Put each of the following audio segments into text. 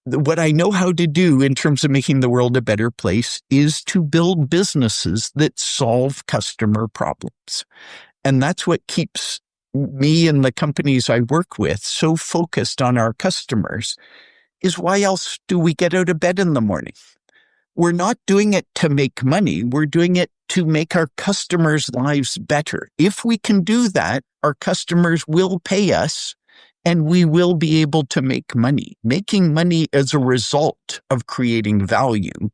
what I know how to do in terms of making the world a better place is to build businesses that solve customer problems. And that's what keeps me and the companies I work with so focused on our customers, is why else do we get out of bed in the morning? We're not doing it to make money. We're doing it to make our customers' lives better. If we can do that, our customers will pay us and we will be able to make money. Making money as a result of creating value.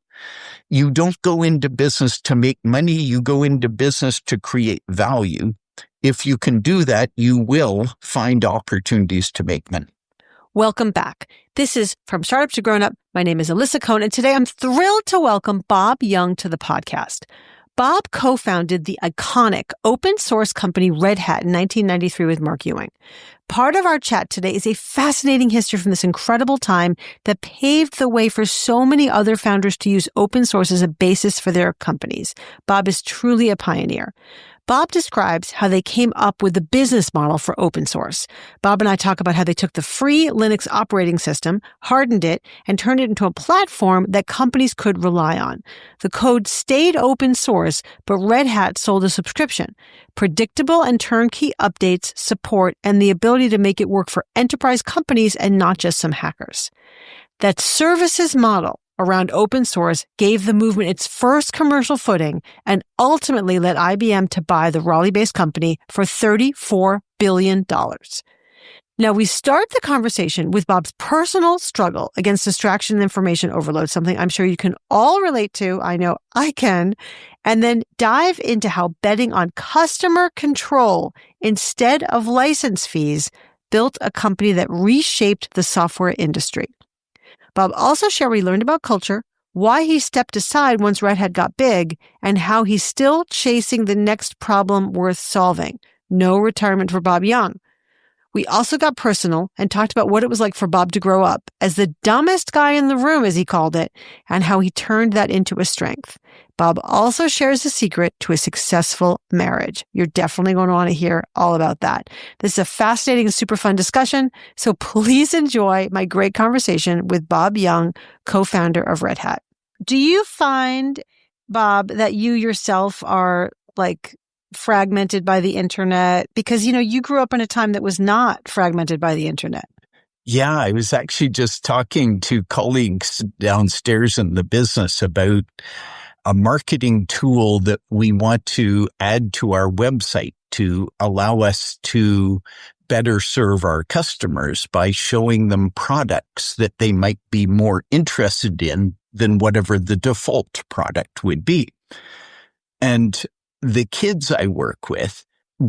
You don't go into business to make money. You go into business to create value. If you can do that, you will find opportunities to make money. Welcome back. This is From Startup to Grown Up. My name is Alyssa Cohn, and today I'm thrilled to welcome Bob Young to the podcast. Bob co-founded the iconic open source company Red Hat in 1993 with Mark Ewing. Part of our chat today is a fascinating history from this incredible time that paved the way for so many other founders to use open source as a basis for their companies. Bob is truly a pioneer. Bob describes how they came up with the business model for open source. Bob and I talk about how they took the free Linux operating system, hardened it, and turned it into a platform that companies could rely on. The code stayed open source, but Red Hat sold a subscription, predictable and turnkey updates, support, and the ability to make it work for enterprise companies and not just some hackers. That services model around open source gave the movement its first commercial footing and ultimately led IBM to buy the Raleigh-based company for $34 billion. Now, we start the conversation with Bob's personal struggle against distraction and information overload, something I'm sure you can all relate to. I know I can. And then dive into how betting on customer control instead of license fees built a company that reshaped the software industry. Bob also shared what he learned about culture, why he stepped aside once Red Hat got big, and how he's still chasing the next problem worth solving. No retirement for Bob Young. We also got personal and talked about what it was like for Bob to grow up as the dumbest guy in the room, as he called it, and how he turned that into a strength. Bob also shares the secret to a successful marriage. You're definitely going to want to hear all about that. This is a fascinating and super fun discussion, so please enjoy my great conversation with Bob Young, co-founder of Red Hat. Do you find, Bob, that you yourself are like fragmented by the internet? Because, you grew up in a time that was not fragmented by the internet. Yeah, I was actually just talking to colleagues downstairs in the business about a marketing tool that we want to add to our website to allow us to better serve our customers by showing them products that they might be more interested in than whatever the default product would be. And the kids I work with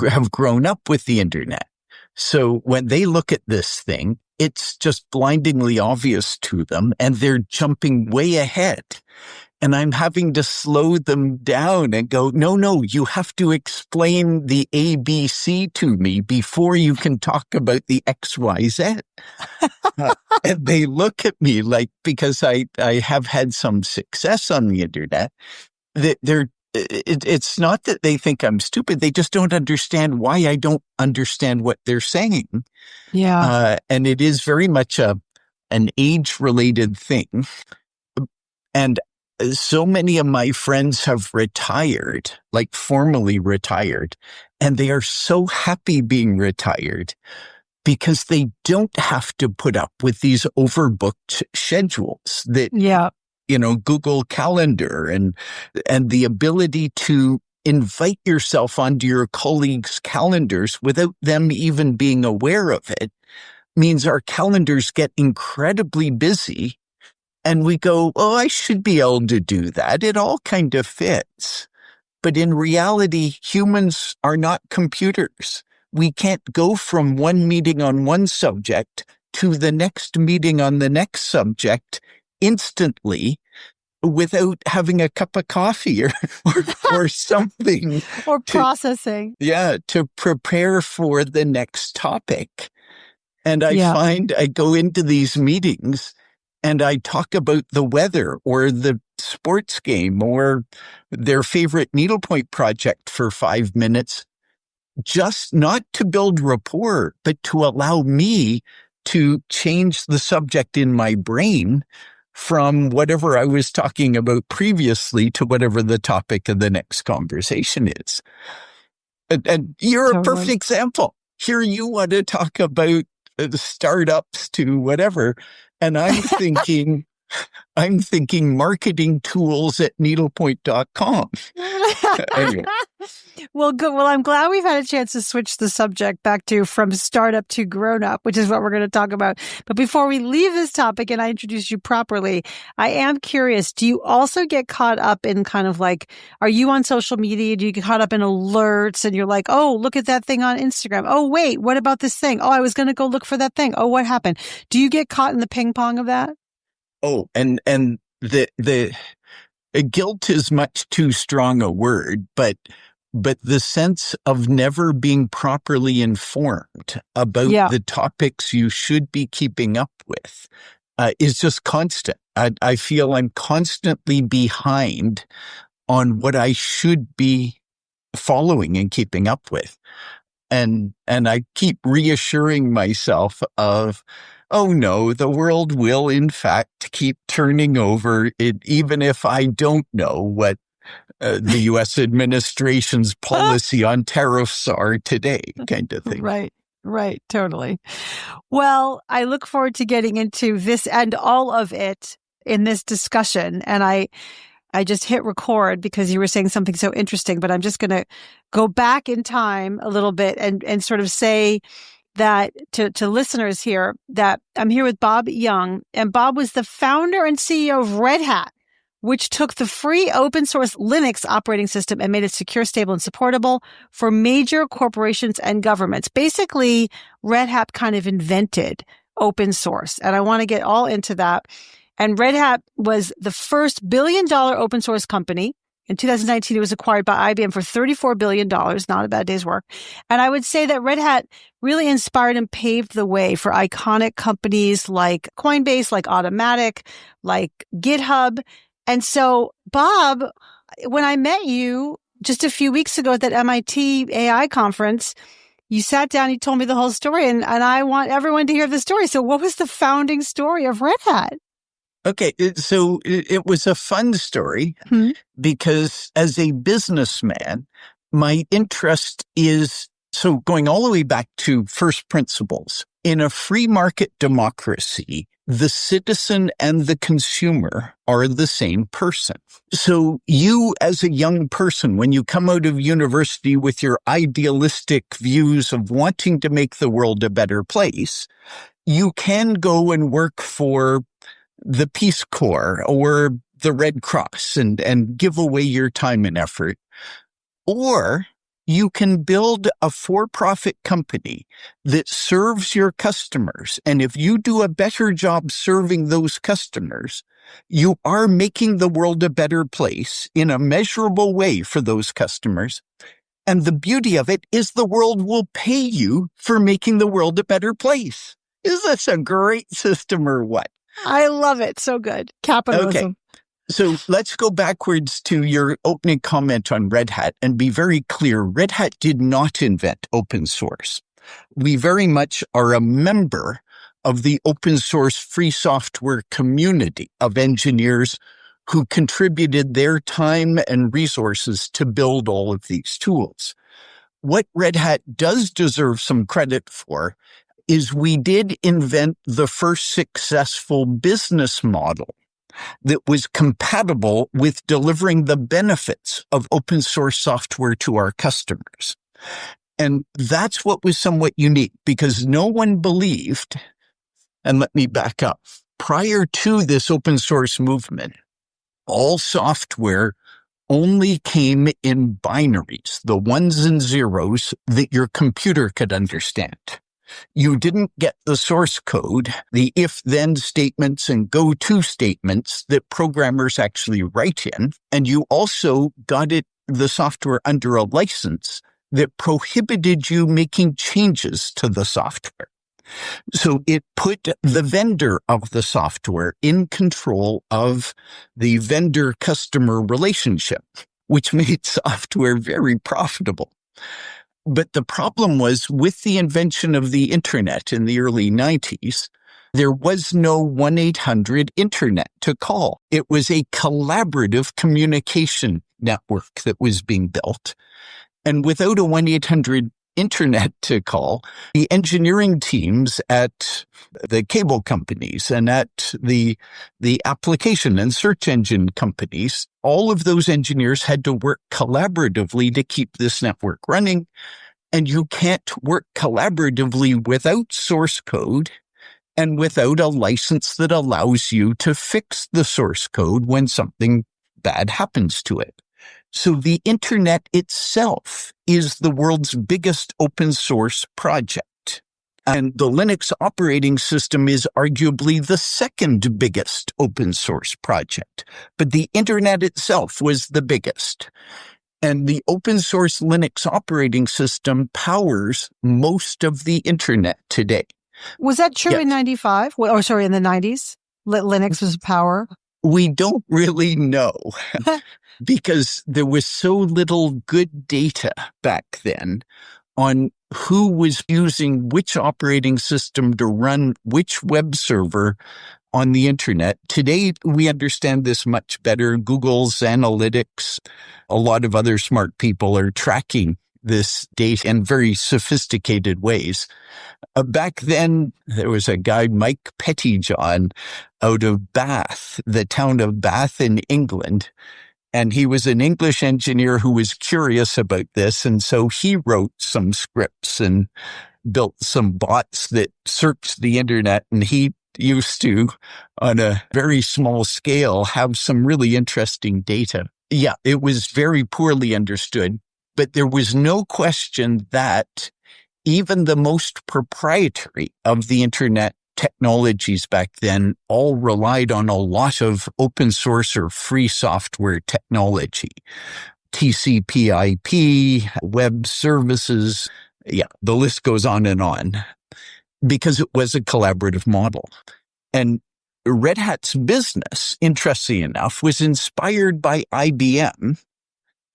have grown up with the internet. So when they look at this thing, it's just blindingly obvious to them and they're jumping way ahead. And I'm having to slow them down and go, no, you have to explain the ABC to me before you can talk about the XYZ. And they look at me like, because I have had some success on the internet, that it's not that they think I'm stupid. They just don't understand why I don't understand what they're saying. Yeah. And it is very much an age-related thing. And so many of my friends have retired, like formally retired, and they are so happy being retired because they don't have to put up with these overbooked schedules that, Google Calendar and the ability to invite yourself onto your colleagues' calendars without them even being aware of it means our calendars get incredibly busy. And we go, I should be able to do that. It all kind of fits. But in reality, humans are not computers. We can't go from one meeting on one subject to the next meeting on the next subject instantly without having a cup of coffee or something. Or processing. To prepare for the next topic. And I find I go into these meetings and I talk about the weather or the sports game or their favorite needlepoint project for 5 minutes, just not to build rapport, but to allow me to change the subject in my brain from whatever I was talking about previously to whatever the topic of the next conversation is. And you're a perfect example. Here you want to talk about startups to whatever. And I'm thinking marketing tools at needlepoint.com. Anyway. Well, good. Well, I'm glad we've had a chance to switch the subject back to from startup to grown up, which is what we're going to talk about. But before we leave this topic and I introduce you properly, I am curious, do you also get caught up in kind of like, are you on social media? Do you get caught up in alerts and you're like, oh, look at that thing on Instagram. Oh, wait, what about this thing? Oh, I was going to go look for that thing. Oh, what happened? Do you get caught in the ping pong of that? Oh, and the guilt is much too strong a word, but the sense of never being properly informed about the topics you should be keeping up with is just constant. I feel I'm constantly behind on what I should be following and keeping up with. And I keep reassuring myself of, oh no, the world will in fact keep turning over, even if I don't know what the U.S. administration's policy on tariffs are today, kind of thing. Right, totally. Well, I look forward to getting into this and all of it in this discussion. And I just hit record because you were saying something so interesting, but I'm just going to go back in time a little bit and sort of say that to listeners here that I'm here with Bob Young, and Bob was the founder and CEO of Red Hat, which took the free open source Linux operating system and made it secure, stable, and supportable for major corporations and governments. Basically, Red Hat kind of invented open source, and I want to get all into that. And Red Hat was the first billion-dollar open source company. In 2019, it was acquired by IBM for $34 billion, not a bad day's work. And I would say that Red Hat really inspired and paved the way for iconic companies like Coinbase, like Automatic, like GitHub. And so, Bob, when I met you just a few weeks ago at that MIT AI conference, you sat down, you told me the whole story, and I want everyone to hear the story. So what was the founding story of Red Hat? Okay, so it was a fun story because as a businessman, my interest is, so going all the way back to first principles. In a free market democracy, the citizen and the consumer are the same person. So you as a young person, when you come out of university with your idealistic views of wanting to make the world a better place, you can go and work for the Peace Corps or the Red Cross and give away your time and effort. Or you can build a for-profit company that serves your customers. And if you do a better job serving those customers, you are making the world a better place in a measurable way for those customers. And the beauty of it is the world will pay you for making the world a better place. Is this a great system or what? I love it. So good. Capitalism. Okay. So let's go backwards to your opening comment on Red Hat and be very clear. Red Hat did not invent open source. We very much are a member of the open source free software community of engineers who contributed their time and resources to build all of these tools. What Red Hat does deserve some credit for is we did invent the first successful business model that was compatible with delivering the benefits of open source software to our customers. And that's what was somewhat unique because no one believed, and let me back up, prior to this open source movement, all software only came in binaries, the ones and zeros that your computer could understand. You didn't get the source code, the if-then statements and go-to statements that programmers actually write in, and you also got the software under a license that prohibited you making changes to the software. So it put the vendor of the software in control of the vendor-customer relationship, which made software very profitable. But the problem was with the invention of the internet in the early 90s, there was no 1-800 internet to call. It was a collaborative communication network that was being built. And without a 1-800 internet to call, the engineering teams at the cable companies and at the application and search engine companies, all of those engineers had to work collaboratively to keep this network running. And you can't work collaboratively without source code and without a license that allows you to fix the source code when something bad happens to it. So the internet itself is the world's biggest open source project. And the Linux operating system is arguably the second biggest open source project. But the internet itself was the biggest. And the open source Linux operating system powers most of the internet today. Was that true in 95? Or sorry, in the 90s? Linux was power? We don't really know because there was so little good data back then on who was using which operating system to run which web server on the internet. Today, we understand this much better. Google's analytics, a lot of other smart people are tracking this data in very sophisticated ways. Back then, there was a guy, Mike Pettyjohn, out of Bath, the town of Bath in England. And he was an English engineer who was curious about this. And so he wrote some scripts and built some bots that searched the internet. And he used to, on a very small scale, have some really interesting data. Yeah, it was very poorly understood, but there was no question that even the most proprietary of the internet technologies back then all relied on a lot of open source or free software technology. TCP/IP, web services, yeah, the list goes on, because it was a collaborative model. And Red Hat's business, interestingly enough, was inspired by IBM.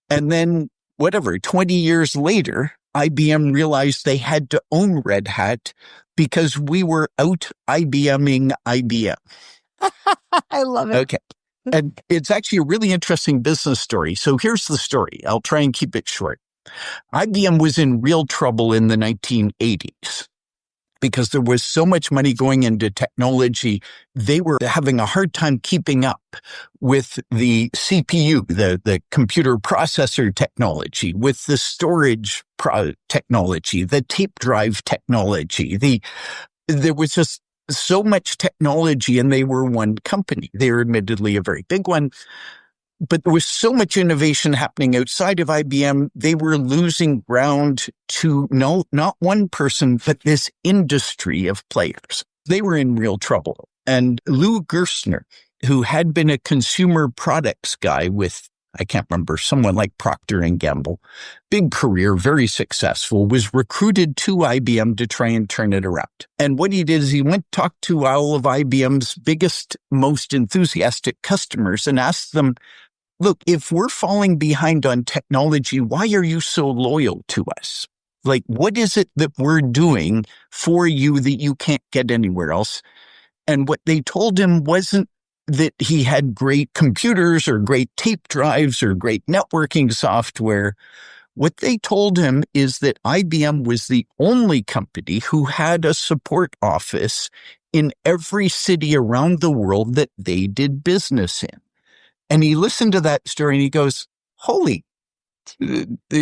And then, 20 years later, IBM realized they had to own Red Hat because we were out IBMing IBM. I love it. Okay. And it's actually a really interesting business story. So here's the story. I'll try and keep it short. IBM was in real trouble in the 1980s because there was so much money going into technology. They were having a hard time keeping up with the CPU, the computer processor technology, with the storage technology, the tape drive technology. There was just so much technology, and they were one company. They were admittedly a very big one, but there was so much innovation happening outside of IBM, they were losing ground to not one person, but this industry of players. They were in real trouble. And Lou Gerstner, who had been a consumer products guy with, I can't remember, someone like Procter & Gamble, big career, very successful, was recruited to IBM to try and turn it around. And what he did is he went to talk to all of IBM's biggest, most enthusiastic customers and asked them, look, if we're falling behind on technology, why are you so loyal to us? Like, what is it that we're doing for you that you can't get anywhere else? And what they told him wasn't that he had great computers or great tape drives or great networking software. What they told him is that IBM was the only company who had a support office in every city around the world that they did business in. And he listened to that story and he goes, holy, holy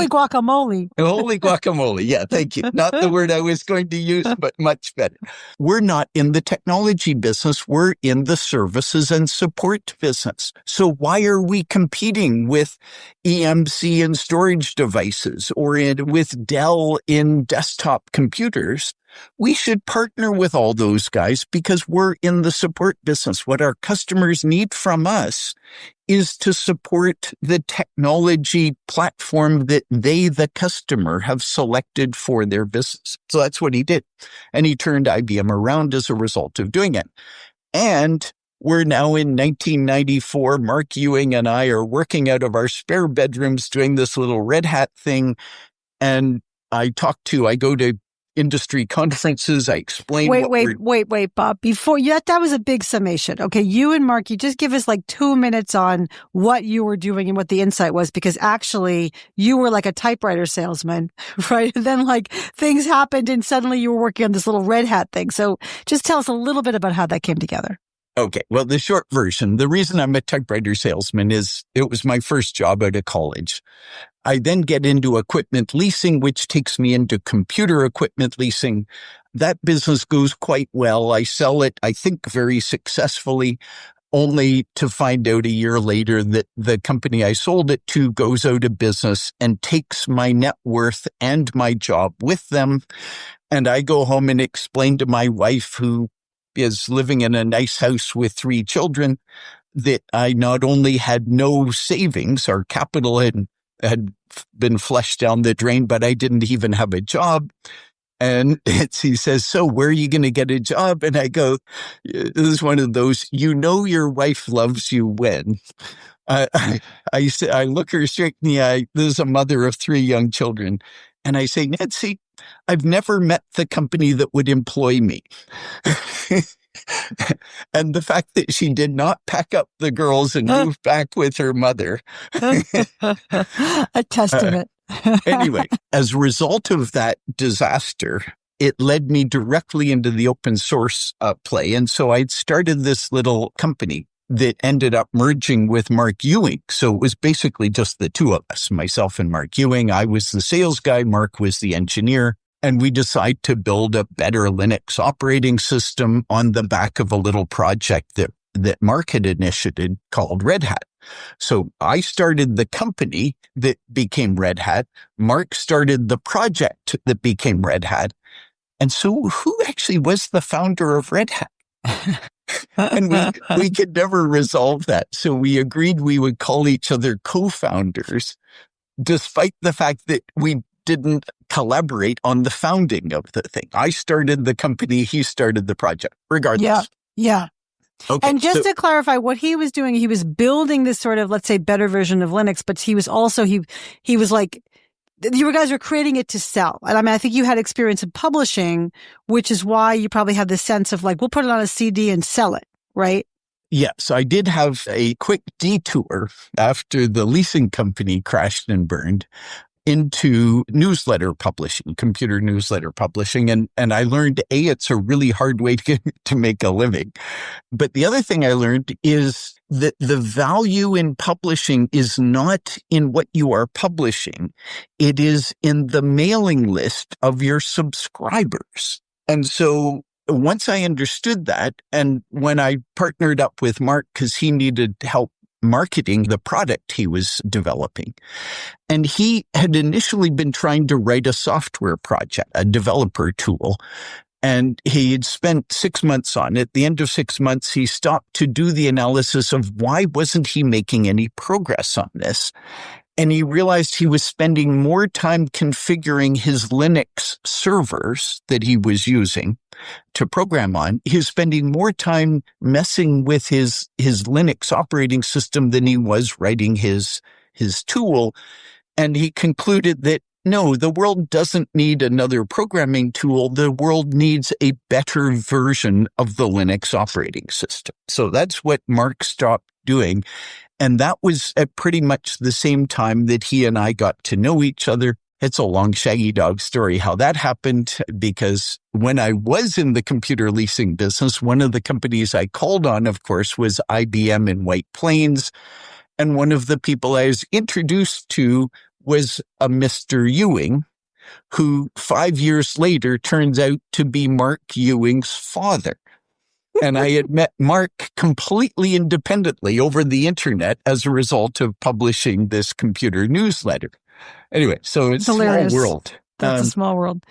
guacamole. Holy guacamole. Yeah, thank you. Not the word I was going to use, but much better. We're not in the technology business. We're in the services and support business. So why are we competing with EMC and storage devices or with Dell in desktop computers? We should partner with all those guys because we're in the support business. What our customers need from us is to support the technology platform that they, the customer, have selected for their business. So that's what he did. And he turned IBM around as a result of doing it. And we're now in 1994. Mark Ewing and I are working out of our spare bedrooms doing this little Red Hat thing. and I go to industry conferences. I explain Wait, Bob. Before you, that was a big summation. Okay, you and Mark, you just give us like 2 minutes on what you were doing and what the insight was, because actually you were like a typewriter salesman, right? And then like things happened and suddenly you were working on this little red hat thing. So just tell us a little bit about how that came together. Okay. Well, the short version, the reason I'm a typewriter salesman is it was my first job out of college. I then get into equipment leasing, which takes me into computer equipment leasing. That business goes quite well. I sell it, I think, very successfully, only to find out a year later that the company I sold it to goes out of business and takes my net worth and my job with them. And I go home and explain to my wife, who is living in a nice house with 3 children, that I not only had no savings, our capital had been flushed down the drain, but I didn't even have a job. And he says, so where are you going to get a job? And I go, this is one of those, your wife loves you when. I look her straight in the eye. This is a mother of 3 young children. And I say, Nancy, I've never met the company that would employ me. And the fact that she did not pack up the girls and move back with her mother. A testament. Anyway, as a result of that disaster, it led me directly into the open source play. And so I'd started this little company that ended up merging with Mark Ewing. So it was basically just the 2 of us, myself and Mark Ewing. I was the sales guy, Mark was the engineer. And we decided to build a better Linux operating system on the back of a little project that Mark had initiated called Red Hat. So I started the company that became Red Hat. Mark started the project that became Red Hat. And so who actually was the founder of Red Hat? And we could never resolve that. So we agreed we would call each other co-founders, despite the fact that we didn't collaborate on the founding of the thing. I started the company, he started the project, regardless. Yeah. Okay, and just to clarify, what he was doing, he was building this sort of, let's say, better version of Linux, but he was also, he was like, you guys were creating it to sell. And I mean, I think you had experience in publishing, which is why you probably had the sense of like, we'll put it on a CD and sell it, right? Yes, I did have a quick detour after the leasing company crashed and burned into newsletter publishing, computer newsletter publishing. And I learned, it's a really hard way to make a living. But the other thing I learned is that the value in publishing is not in what you are publishing. It is in the mailing list of your subscribers. And so once I understood that, and when I partnered up with Mark, because he needed help marketing the product he was developing. And he had initially been trying to write a software project, a developer tool. And he had spent 6 months on it. At the end of 6 months, he stopped to do the analysis of why wasn't he making any progress on this. And he realized he was spending more time configuring his Linux servers that he was using to program on. He was spending more time messing with his Linux operating system than he was writing his tool. And he concluded that, no, the world doesn't need another programming tool. The world needs a better version of the Linux operating system. So that's what Mark stopped doing. And that was at pretty much the same time that he and I got to know each other. It's a long shaggy dog story how that happened, because when I was in the computer leasing business, one of the companies I called on, of course, was IBM in White Plains. And one of the people I was introduced to was a Mr. Ewing, who 5 years later turns out to be Mark Ewing's father. And I had met Mark completely independently over the internet as a result of publishing this computer newsletter. Anyway, so it's a small world. That's a small world.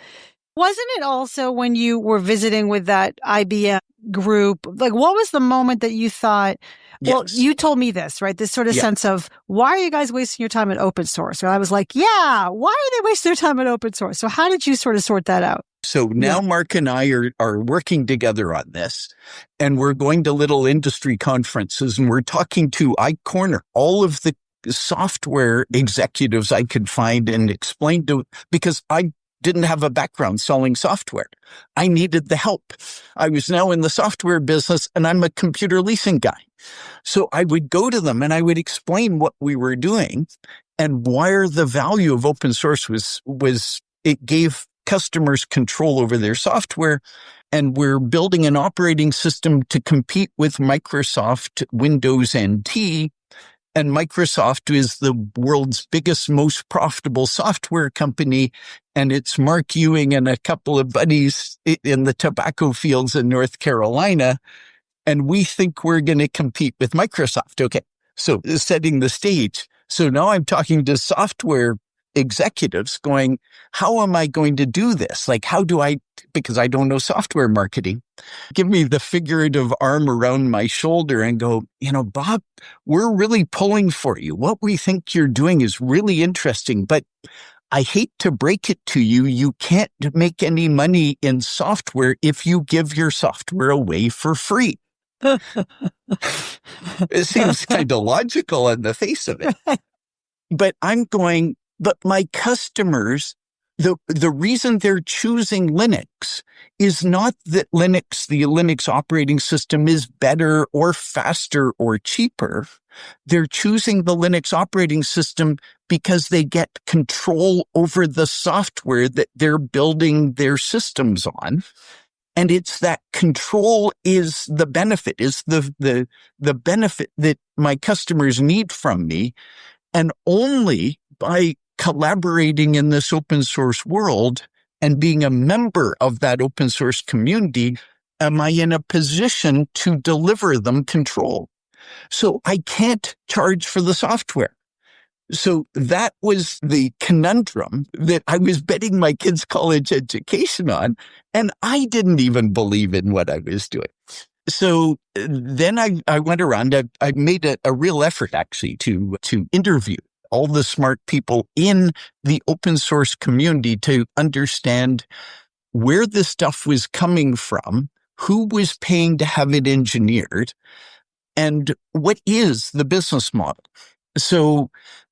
Wasn't it also when you were visiting with that IBM group, like what was the moment that you thought, well, yes. You told me this, right? This sort of sense of, why are you guys wasting your time at open source? And I was like, yeah, why are they wasting their time at open source? So how did you sort of sort that out? So now Mark and I are working together on this, and we're going to little industry conferences, and we're talking to, I corner all of the software executives I could find and explain to, because I didn't have a background selling software. I needed the help. I was now in the software business and I'm a computer leasing guy. So I would go to them and I would explain what we were doing and why the value of open source was it gave customers control over their software. And we're building an operating system to compete with Microsoft Windows NT. And Microsoft is the world's biggest, most profitable software company. And it's Mark Ewing and a couple of buddies in the tobacco fields in North Carolina. And we think we're going to compete with Microsoft. Okay. So setting the stage. So now I'm talking to software executives going, how am I going to do this? Like, how do I, because I don't know software marketing, give me the figurative arm around my shoulder and go, Bob, we're really pulling for you. What we think you're doing is really interesting, but I hate to break it to you. You can't make any money in software if you give your software away for free. It seems kind of logical on the face of it. But I'm going, but my customers, the reason they're choosing Linux is not that the Linux operating system is better or faster or cheaper. They're choosing the Linux operating system because they get control over the software that they're building their systems on. And it's that control is the benefit, is the benefit that my customers need from me. And only by collaborating in this open source world and being a member of that open source community am I in a position to deliver them control. So I can't charge for the software. So that was the conundrum that I was betting my kids' college education on, and I didn't even believe in what I was doing. So then I went around, I made a real effort actually to interview all the smart people in the open source community to understand where this stuff was coming from, who was paying to have it engineered, and what is the business model. So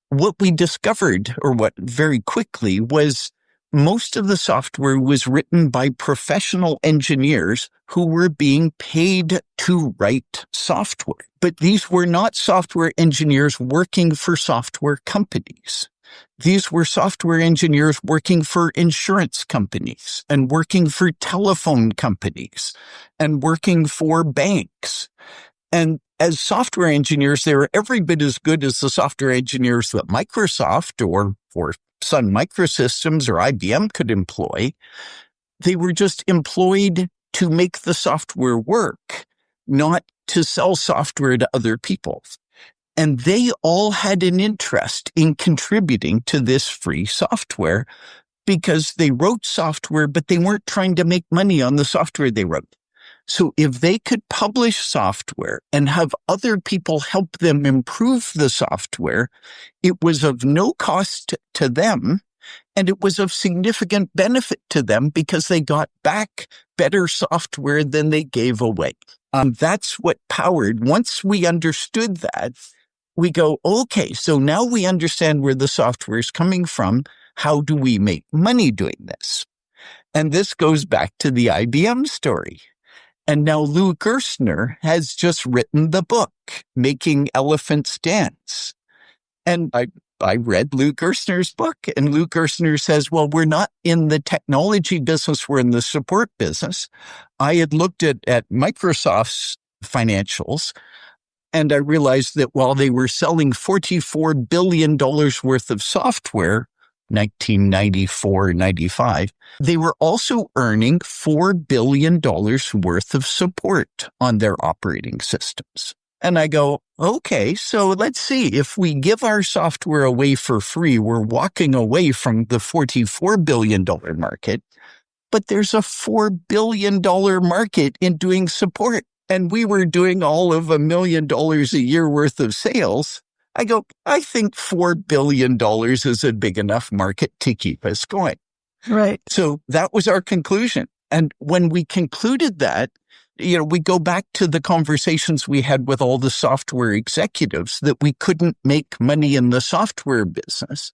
what we discovered, or what very quickly, was most of the software was written by professional engineers who were being paid to write software. But these were not software engineers working for software companies. These were software engineers working for insurance companies and working for telephone companies and working for banks. And as software engineers, they were every bit as good as the software engineers that Microsoft or Sun Microsystems or IBM could employ. They were just employed to make the software work, not to sell software to other people. And they all had an interest in contributing to this free software because they wrote software, but they weren't trying to make money on the software they wrote. So if they could publish software and have other people help them improve the software, it was of no cost to them, and it was of significant benefit to them because they got back better software than they gave away. That's what powered. Once we understood that, we go, okay, so now we understand where the software is coming from. How do we make money doing this? And this goes back to the IBM story. And now Lou Gerstner has just written the book, Making Elephants Dance. And I read Lou Gerstner's book, and Lou Gerstner says, well, we're not in the technology business, we're in the support business. I had looked at Microsoft's financials, and I realized that while they were selling $44 billion worth of software, 1994, 95, they were also earning $4 billion worth of support on their operating systems. And I go, okay, so let's see. If we give our software away for free, we're walking away from the $44 billion market, but there's a $4 billion market in doing support. And we were doing all of $1 million a year worth of sales. I go, I think $4 billion is a big enough market to keep us going. Right. So that was our conclusion. And when we concluded that, we go back to the conversations we had with all the software executives that we couldn't make money in the software business.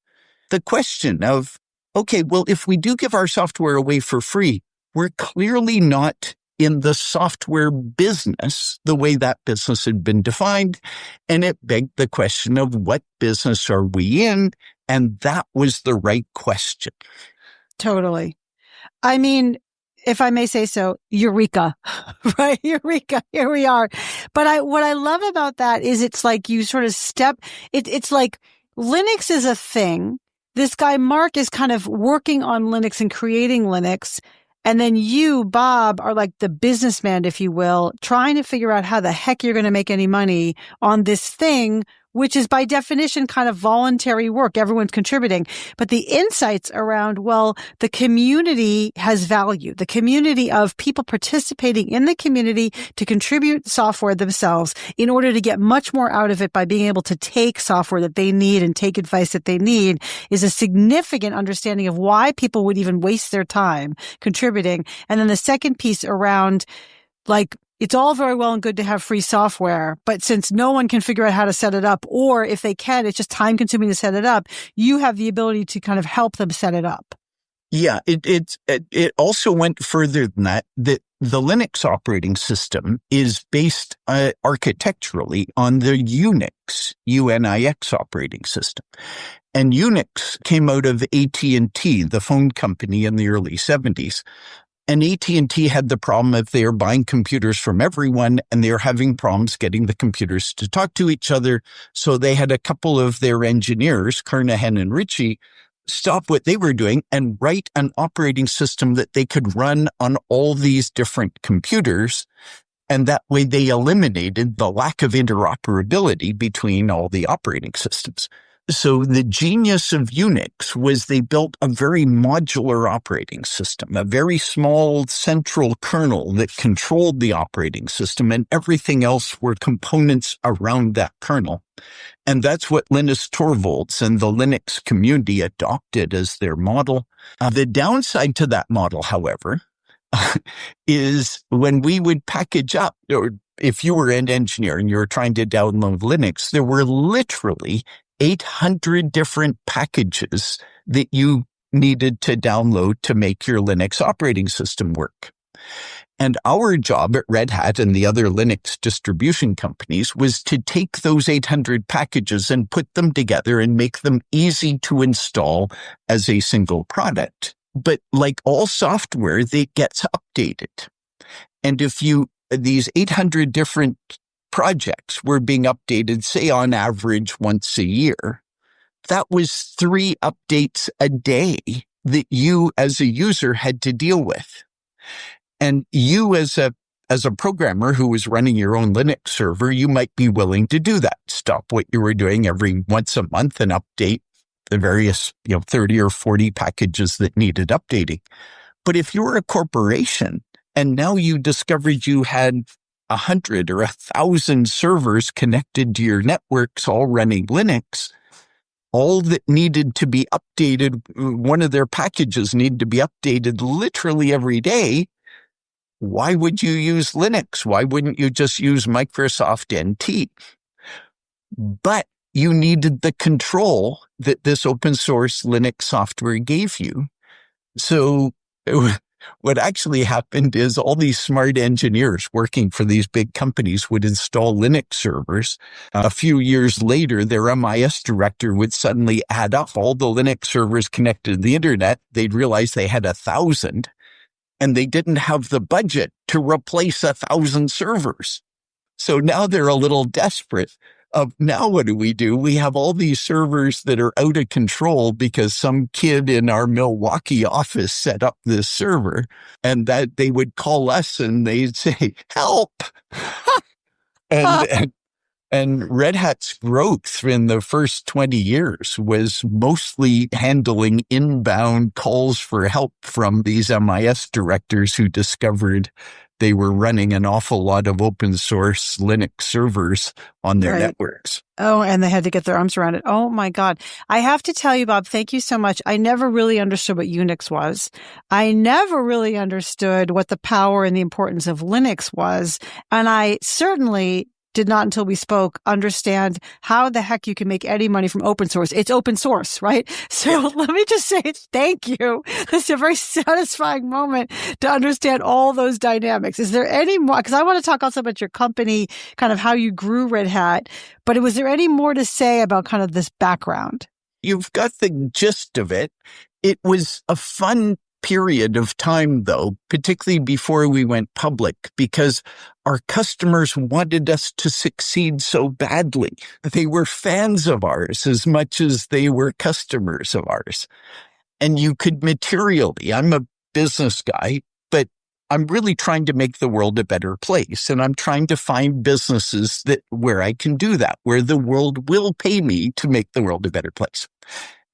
The question of, okay, well, if we do give our software away for free, we're clearly not in the software business the way that business had been defined. And it begged the question of what business are we in? And that was the right question. Totally. I mean, if I may say so, eureka, right? Eureka, here we are. But what I love about that is it's like you sort of it's like Linux is a thing. This guy, Mark, is kind of working on Linux and creating Linux. And then you, Bob, are like the businessman, if you will, trying to figure out how the heck you're going to make any money on this thing, which is by definition kind of voluntary work. Everyone's contributing. But the insights around, well, the community has value. The community of people participating in the community to contribute software themselves in order to get much more out of it by being able to take software that they need and take advice that they need is a significant understanding of why people would even waste their time contributing. And then the second piece around, like, it's all very well and good to have free software, but since no one can figure out how to set it up, or if they can, it's just time consuming to set it up, you have the ability to kind of help them set it up. Yeah, it also went further than that, that the Linux operating system is based architecturally on the Unix operating system. And Unix came out of AT&T, the phone company in the early 70s. And AT&T had the problem of they're buying computers from everyone and they're having problems getting the computers to talk to each other. So they had a couple of their engineers, Carnahan and Ritchie, stop what they were doing and write an operating system that they could run on all these different computers. And that way they eliminated the lack of interoperability between all the operating systems. So the genius of Unix was they built a very modular operating system, a very small central kernel that controlled the operating system, and everything else were components around that kernel. And that's what Linus Torvalds and the Linux community adopted as their model. The downside to that model, however, is when we would package up, or if you were an engineer and you were trying to download Linux, there were literally 800 different packages that you needed to download to make your Linux operating system work. And our job at Red Hat and the other Linux distribution companies was to take those 800 packages and put them together and make them easy to install as a single product. But like all software, it gets updated. And if these 800 different projects were being updated, say on average once a year, that was 3 updates a day that you as a user had to deal with. And you as a programmer who was running your own Linux server, you might be willing to do that. Stop what you were doing every once a month and update the various 30 or 40 packages that needed updating. But if you were a corporation and now you discovered you had 100 or 1,000 servers connected to your networks all running Linux, all that needed to be updated, one of their packages needed to be updated literally every day. Why would you use Linux? Why wouldn't you just use Microsoft NT? But you needed the control that this open source Linux software gave you. So what actually happened is all these smart engineers working for these big companies would install Linux servers. A few years later, their MIS director would suddenly add up all the Linux servers connected to the internet. They'd realize they had 1,000, and they didn't have the budget to replace 1,000 servers. So now they're a little desperate. Now what do? We have all these servers that are out of control because some kid in our Milwaukee office set up this server, and that they would call us and they'd say, help. and And Red Hat's growth in the first 20 years was mostly handling inbound calls for help from these MIS directors who discovered they were running an awful lot of open source Linux servers on their networks. Oh, and they had to get their arms around it. Oh my God. I have to tell you, Bob, thank you so much. I never really understood what Unix was. I never really understood what the power and the importance of Linux was. And I certainly did not, until we spoke, understand how the heck you can make any money from open source. It's open source, right? So let me just say thank you. It's a very satisfying moment to understand all those dynamics. Is there any more? Because I want to talk also about your company, kind of how you grew Red Hat. But was there any more to say about kind of this background? You've got the gist of it. It was a fun period of time, though, particularly before we went public, because our customers wanted us to succeed so badly. They were fans of ours as much as they were customers of ours. And you could materially, I'm a business guy, but I'm really trying to make the world a better place. And I'm trying to find businesses where I can do that, where the world will pay me to make the world a better place.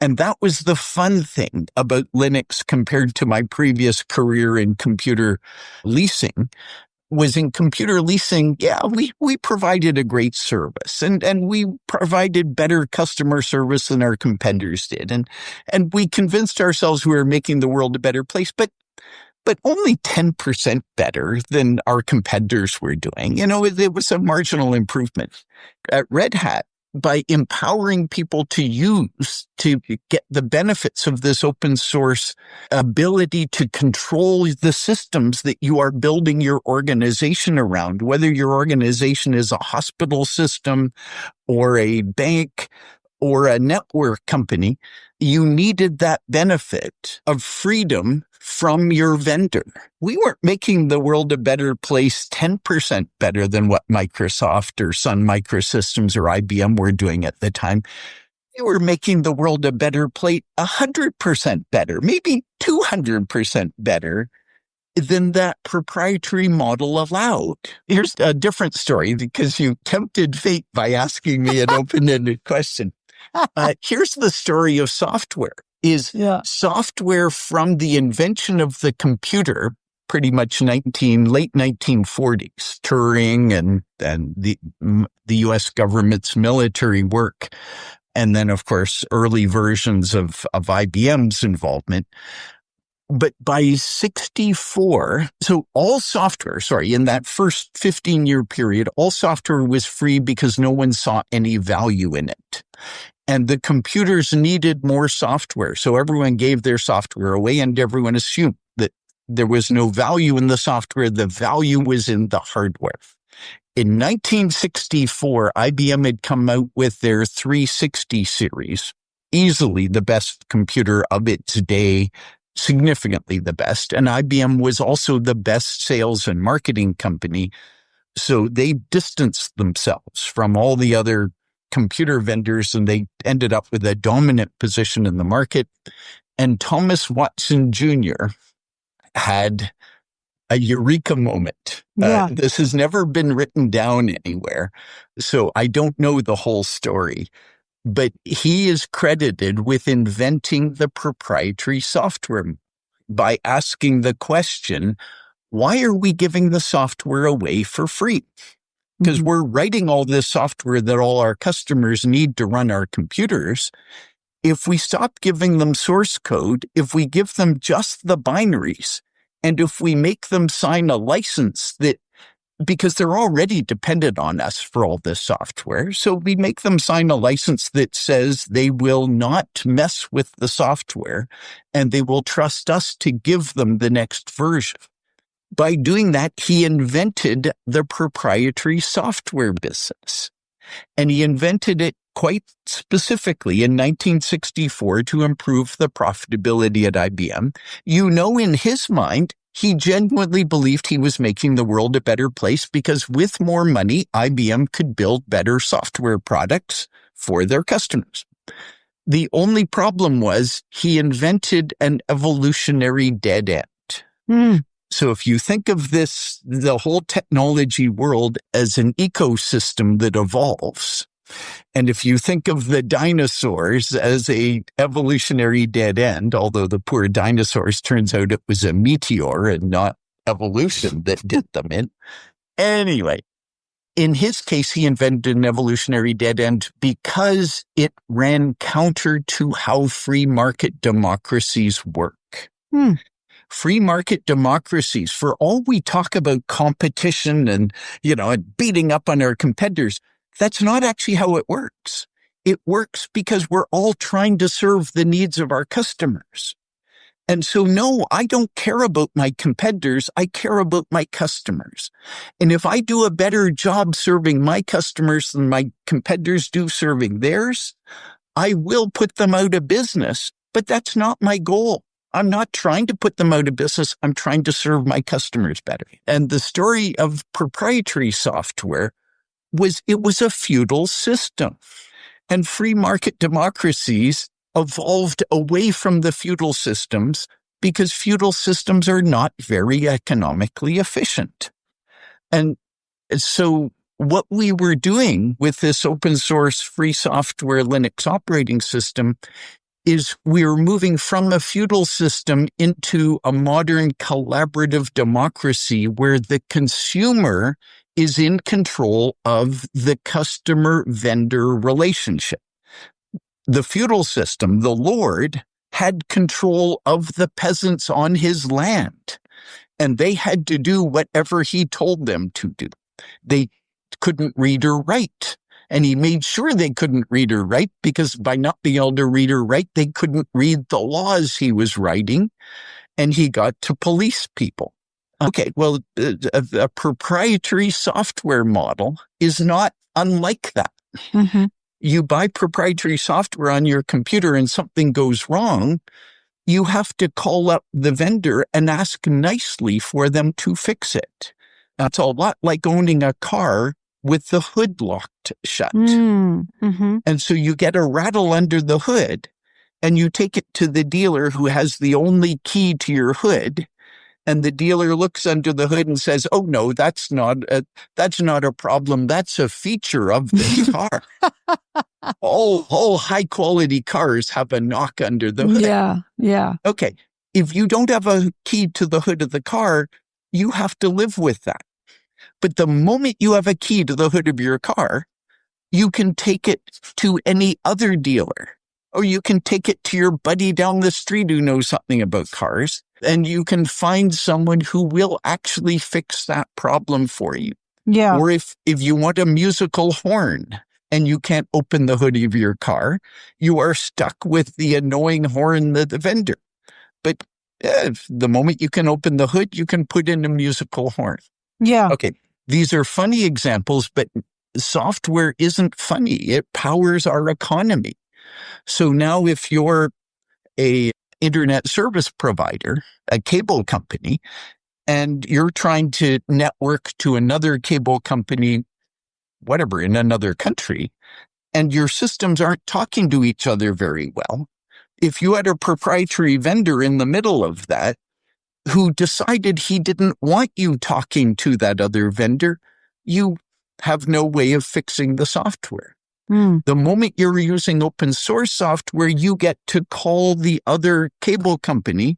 And that was the fun thing about Linux compared to my previous career in computer leasing. Was in computer leasing, we provided a great service and we provided better customer service than our competitors did. And we convinced ourselves we were making the world a better place, but only 10% better than our competitors were doing. It was a marginal improvement. At Red Hat, by empowering people to get the benefits of this open source ability to control the systems that you are building your organization around, whether your organization is a hospital system or a bank or a network company, you needed that benefit of freedom from your vendor. We weren't making the world a better place 10% better than what Microsoft or Sun Microsystems or IBM were doing at the time. We were making the world a better place 100% better, maybe 200% better than that proprietary model allowed. Here's a different story because you tempted fate by asking me an open-ended question. Here's the story of software. Software from the invention of the computer, pretty much late 1940s, Turing and the U.S. government's military work, and then, of course, early versions of IBM's involvement. But by 64, so all software, in that first 15-year period, all software was free because no one saw any value in it. And the computers needed more software. So everyone gave their software away and everyone assumed that there was no value in the software. The value was in the hardware. In 1964, IBM had come out with their 360 series, easily the best computer of its day, significantly the best. And IBM was also the best sales and marketing company. So they distanced themselves from all the other computer vendors, and they ended up with a dominant position in the market. And Thomas Watson Jr. had a eureka moment. This has never been written down anywhere, so I don't know the whole story. But he is credited with inventing the proprietary software by asking the question, why are we giving the software away for free? Because we're writing all this software that all our customers need to run our computers. If we stop giving them source code, if we give them just the binaries, and if we make them sign a license because they're already dependent on us for all this software, so we make them sign a license that says they will not mess with the software and they will trust us to give them the next version. By doing that, he invented the proprietary software business. And he invented it quite specifically in 1964 to improve the profitability at IBM. In his mind, he genuinely believed he was making the world a better place because with more money, IBM could build better software products for their customers. The only problem was he invented an evolutionary dead end. So if you think of this, the whole technology world as an ecosystem that evolves, and if you think of the dinosaurs as a evolutionary dead end, although the poor dinosaurs, turns out it was a meteor and not evolution that did them in. Anyway, in his case, he invented an evolutionary dead end because it ran counter to how free market democracies work. Free market democracies, for all we talk about competition and beating up on our competitors, that's not actually how it works. It works because we're all trying to serve the needs of our customers. And so, no, I don't care about my competitors. I care about my customers. And if I do a better job serving my customers than my competitors do serving theirs, I will put them out of business. But that's not my goal. I'm not trying to put them out of business. I'm trying to serve my customers better. And the story of proprietary software was a feudal system. And free market democracies evolved away from the feudal systems because feudal systems are not very economically efficient. And so what we were doing with this open source free software Linux operating system is we were moving from a feudal system into a modern collaborative democracy where the consumer is in control of the customer-vendor relationship. The feudal system, the lord, had control of the peasants on his land, and they had to do whatever he told them to do. They couldn't read or write, and he made sure they couldn't read or write because by not being able to read or write, they couldn't read the laws he was writing, and he got to police people. Okay, well, a proprietary software model is not unlike that. Mm-hmm. You buy proprietary software on your computer and something goes wrong, you have to call up the vendor and ask nicely for them to fix it. That's a lot like owning a car with the hood locked shut. Mm-hmm. And so you get a rattle under the hood and you take it to the dealer who has the only key to your hood. And the dealer looks under the hood and says, "Oh no, that's not a problem. That's a feature of this car." All high quality cars have a knock under the hood. Yeah. Okay. If you don't have a key to the hood of the car, you have to live with that. But the moment you have a key to the hood of your car, you can take it to any other dealer, or you can take it to your buddy down the street who knows something about cars. And you can find someone who will actually fix that problem for you. Yeah. Or if you want a musical horn and you can't open the hood of your car, you are stuck with the annoying horn of the vendor. But the moment you can open the hood, you can put in a musical horn. Yeah. Okay. These are funny examples, but software isn't funny. It powers our economy. So now if you're a internet service provider, a cable company, and you're trying to network to another cable company, whatever, in another country, and your systems aren't talking to each other very well, if you had a proprietary vendor in the middle of that who decided he didn't want you talking to that other vendor, you have no way of fixing the software. The moment you're using open source software, you get to call the other cable company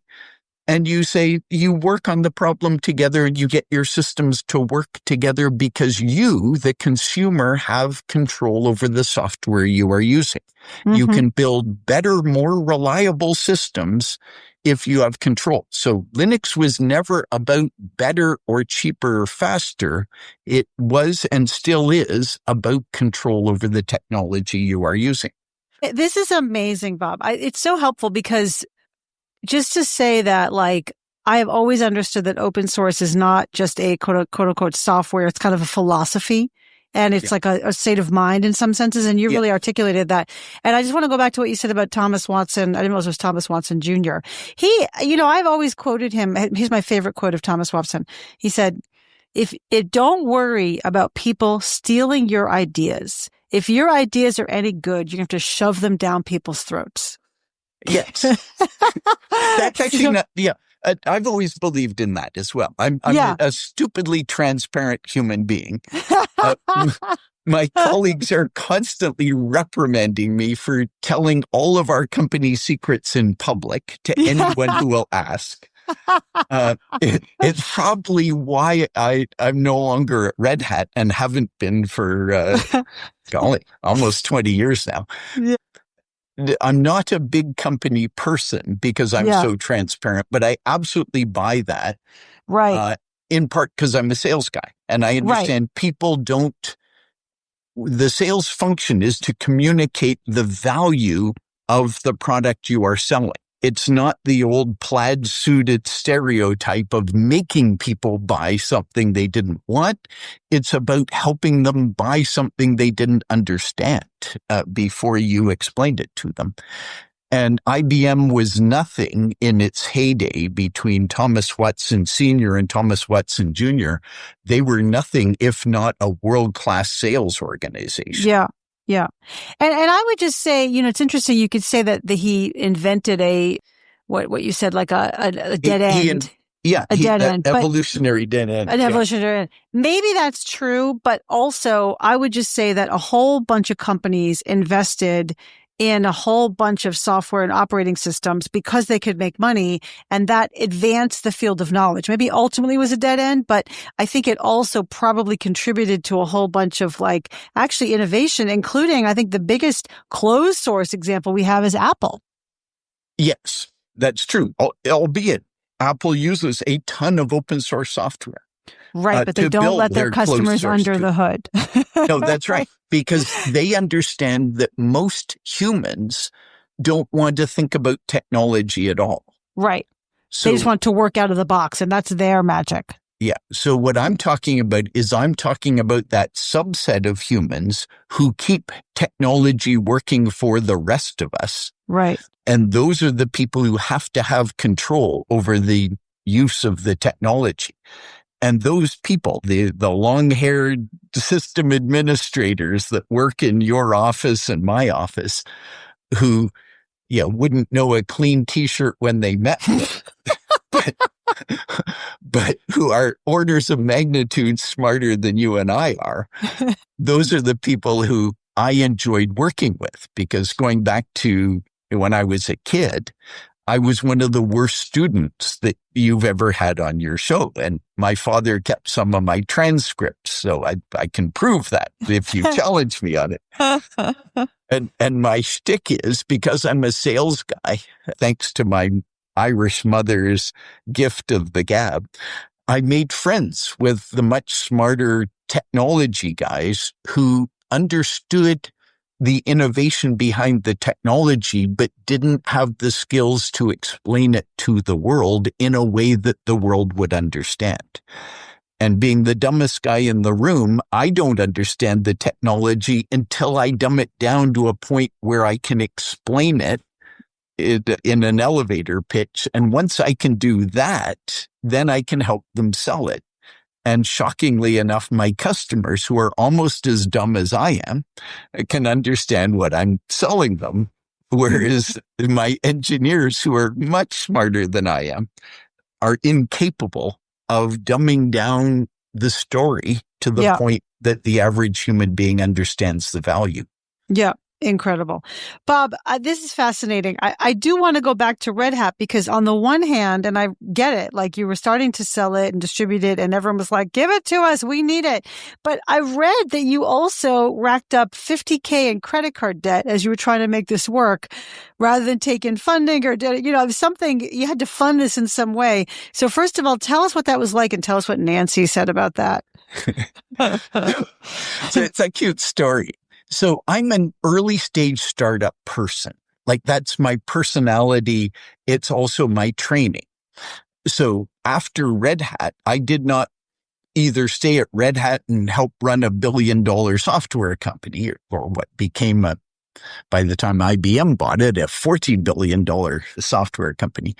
and you say you work on the problem together and you get your systems to work together because you, the consumer, have control over the software you are using. Mm-hmm. You can build better, more reliable systems if you have control. So Linux was never about better or cheaper or faster. It was and still is about control over the technology you are using. This is amazing, Bob. It's so helpful because just to say that, like, I have always understood that open source is not just a quote unquote software. It's kind of a philosophy. And it's like a state of mind in some senses. And you really articulated that. And I just want to go back to what you said about Thomas Watson. I didn't know it was Thomas Watson Jr. I've always quoted him. Here's my favorite quote of Thomas Watson. He said, don't worry about people stealing your ideas. If your ideas are any good, you have to shove them down people's throats. Yes. That's actually not, I've always believed in that as well. I'm a stupidly transparent human being. My colleagues are constantly reprimanding me for telling all of our company secrets in public to anyone who will ask. It's probably why I'm no longer at Red Hat and haven't been for, golly, almost 20 years now. Yeah. I'm not a big company person because I'm so transparent, but I absolutely buy that. Right. In part because I'm a sales guy and I understand people don't, the sales function is to communicate the value of the product you are selling. It's not the old plaid suited stereotype of making people buy something they didn't want. It's about helping them buy something they didn't understand before you explained it to them. And IBM was nothing in its heyday between Thomas Watson Sr. and Thomas Watson Jr. They were nothing if not a world-class sales organization. Yeah. Yeah. And I would just say, it's interesting. You could say that he invented what you said, like a dead end. A dead end. Evolutionary dead end. An evolutionary end. Maybe that's true, but also I would just say that a whole bunch of companies invested in a whole bunch of software and operating systems because they could make money, and that advanced the field of knowledge. Maybe ultimately was a dead end, but I think it also probably contributed to a whole bunch of actually innovation, including, I think the biggest closed source example we have is Apple. Yes, that's true. Albeit Apple uses a ton of open source software. Right, but they don't let their customers under the hood. No, that's right. Because they understand that most humans don't want to think about technology at all. Right. So, they just want to work out of the box, and that's their magic. Yeah. So what I'm talking about is I'm talking about that subset of humans who keep technology working for the rest of us. Right. And those are the people who have to have control over the use of the technology. And those people, the long-haired system administrators that work in your office and my office, who, wouldn't know a clean T-shirt when they met me, but who are orders of magnitude smarter than you and I are. Those are the people who I enjoyed working with, because going back to when I was a kid, I was one of the worst students that you've ever had on your show. And my father kept some of my transcripts, so I can prove that if you challenge me on it. And my shtick is, because I'm a sales guy, thanks to my Irish mother's gift of the gab, I made friends with the much smarter technology guys who understood the innovation behind the technology, but didn't have the skills to explain it to the world in a way that the world would understand. And being the dumbest guy in the room, I don't understand the technology until I dumb it down to a point where I can explain it in an elevator pitch. And once I can do that, then I can help them sell it. And shockingly enough, my customers, who are almost as dumb as I am, can understand what I'm selling them. Whereas my engineers, who are much smarter than I am, are incapable of dumbing down the story to the point that the average human being understands the value. Yeah. Incredible. Bob, this is fascinating. I do want to go back to Red Hat, because on the one hand, and I get it, like you were starting to sell it and distribute it and everyone was like, give it to us, we need it. But I read that you also racked up $50,000 in credit card debt as you were trying to make this work, rather than take in funding or, something, you had to fund this in some way. So first of all, tell us what that was like, and tell us what Nancy said about that. So it's a cute story. So I'm an early stage startup person. Like, that's my personality. It's also my training. So after Red Hat, I did not either stay at Red Hat and help run a $1 billion software company, or what became by the time IBM bought it, a $14 billion software company.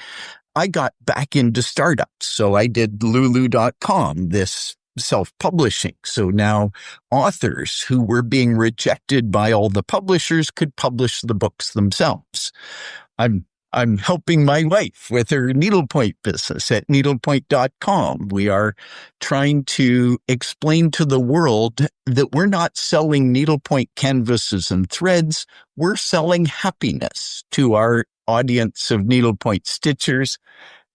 I got back into startups. So I did Lulu.com, this self-publishing. So now authors who were being rejected by all the publishers could publish the books themselves. I'm I'm helping my wife with her needlepoint business at needlepoint.com. We are trying to explain to the world that we're not selling needlepoint canvases and threads. We're selling happiness to our audience of needlepoint stitchers.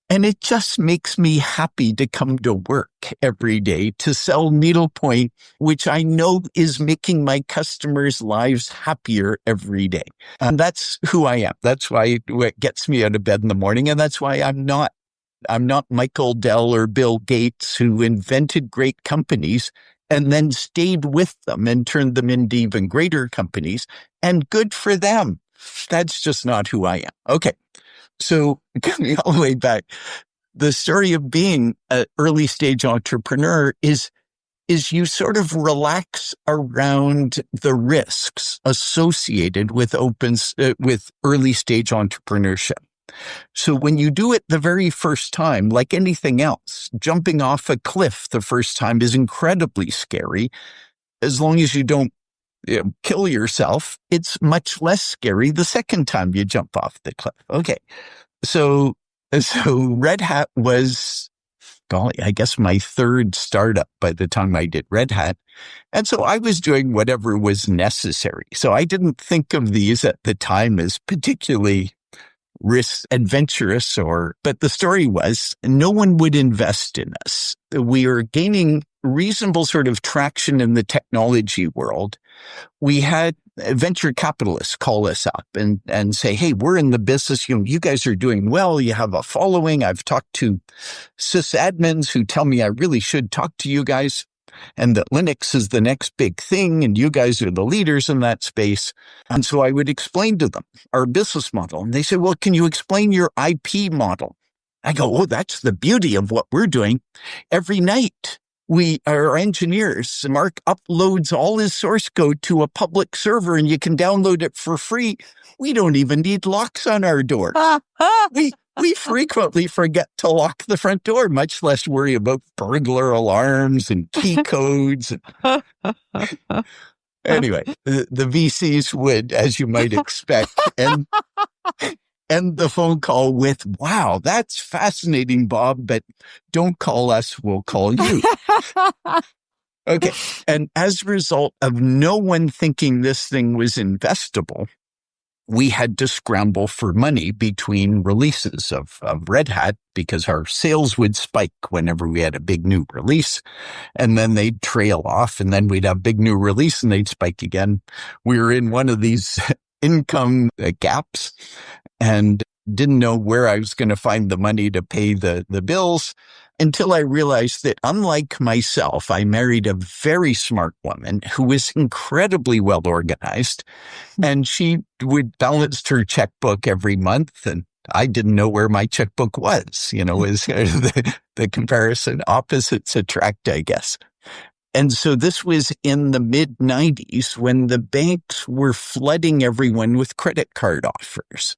And it just makes me happy to come to work every day to sell needlepoint, which I know is making my customers' lives happier every day. And that's who I am. That's why it gets me out of bed in the morning. And that's why I'm not Michael Dell or Bill Gates, who invented great companies and then stayed with them and turned them into even greater companies. And good for them. That's just not who I am. Okay. So coming all the way back, the story of being an early stage entrepreneur is you sort of relax around the risks associated with early stage entrepreneurship. So when you do it the very first time, like anything else, jumping off a cliff the first time is incredibly scary. As long as you don't kill yourself, it's much less scary the second time you jump off the cliff. Okay. So Red Hat was, golly, I guess my third startup by the time I did Red Hat. And so I was doing whatever was necessary. So I didn't think of these at the time as particularly adventurous but the story was no one would invest in us. We are gaining reasonable sort of traction in the technology world. We had venture capitalists call us up and say, hey, we're in the business. You guys are doing well. You have a following. I've talked to sysadmins who tell me I really should talk to you guys and that Linux is the next big thing and you guys are the leaders in that space. And so I would explain to them our business model. And they say, well, can you explain your IP model? I go, oh, that's the beauty of what we're doing. Every night, our engineers, Mark uploads all his source code to a public server and you can download it for free. We don't even need locks on our door. We frequently forget to lock the front door, much less worry about burglar alarms and key codes. Anyway, the VCs would, as you might expect, end the phone call with, wow, that's fascinating, Bob, but don't call us, we'll call you. Okay. And as a result of no one thinking this thing was investable, we had to scramble for money between releases of Red Hat because our sales would spike whenever we had a big new release, and then they'd trail off, and then we'd have a big new release and they'd spike again. We were in one of these income gaps and didn't know where I was going to find the money to pay the bills until I realized that, unlike myself, I married a very smart woman who was incredibly well organized, and she would balance her checkbook every month, and I didn't know where my checkbook was, is the comparison. Opposites attract, I guess. And so this was in the mid-90s when the banks were flooding everyone with credit card offers.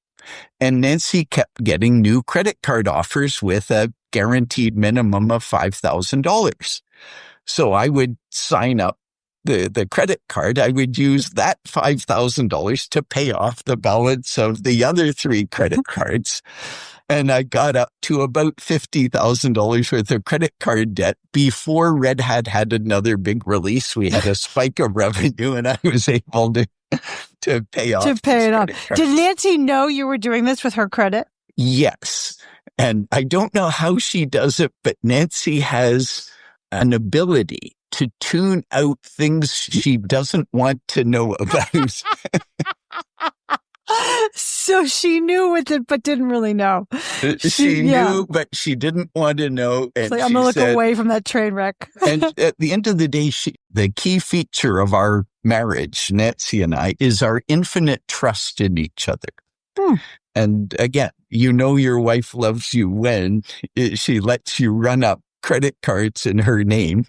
And Nancy kept getting new credit card offers with a guaranteed minimum of $5,000. So I would sign up the credit card. I would use that $5,000 to pay off the balance of the other 3 credit cards. And I got up to about $50,000 worth of credit card debt before Red Hat had another big release. We had a spike of revenue and I was able to pay off. To pay it off. Did Nancy know you were doing this with her credit? Yes. And I don't know how she does it, but Nancy has an ability to tune out things she doesn't want to know about. So she knew with it, but didn't really know. She knew, but she didn't want to know. And like, I'm going to look away from that train wreck. And at the end of the day, the key feature of our marriage, Nancy and I, is our infinite trust in each other. And again, your wife loves you when she lets you run up credit cards in her name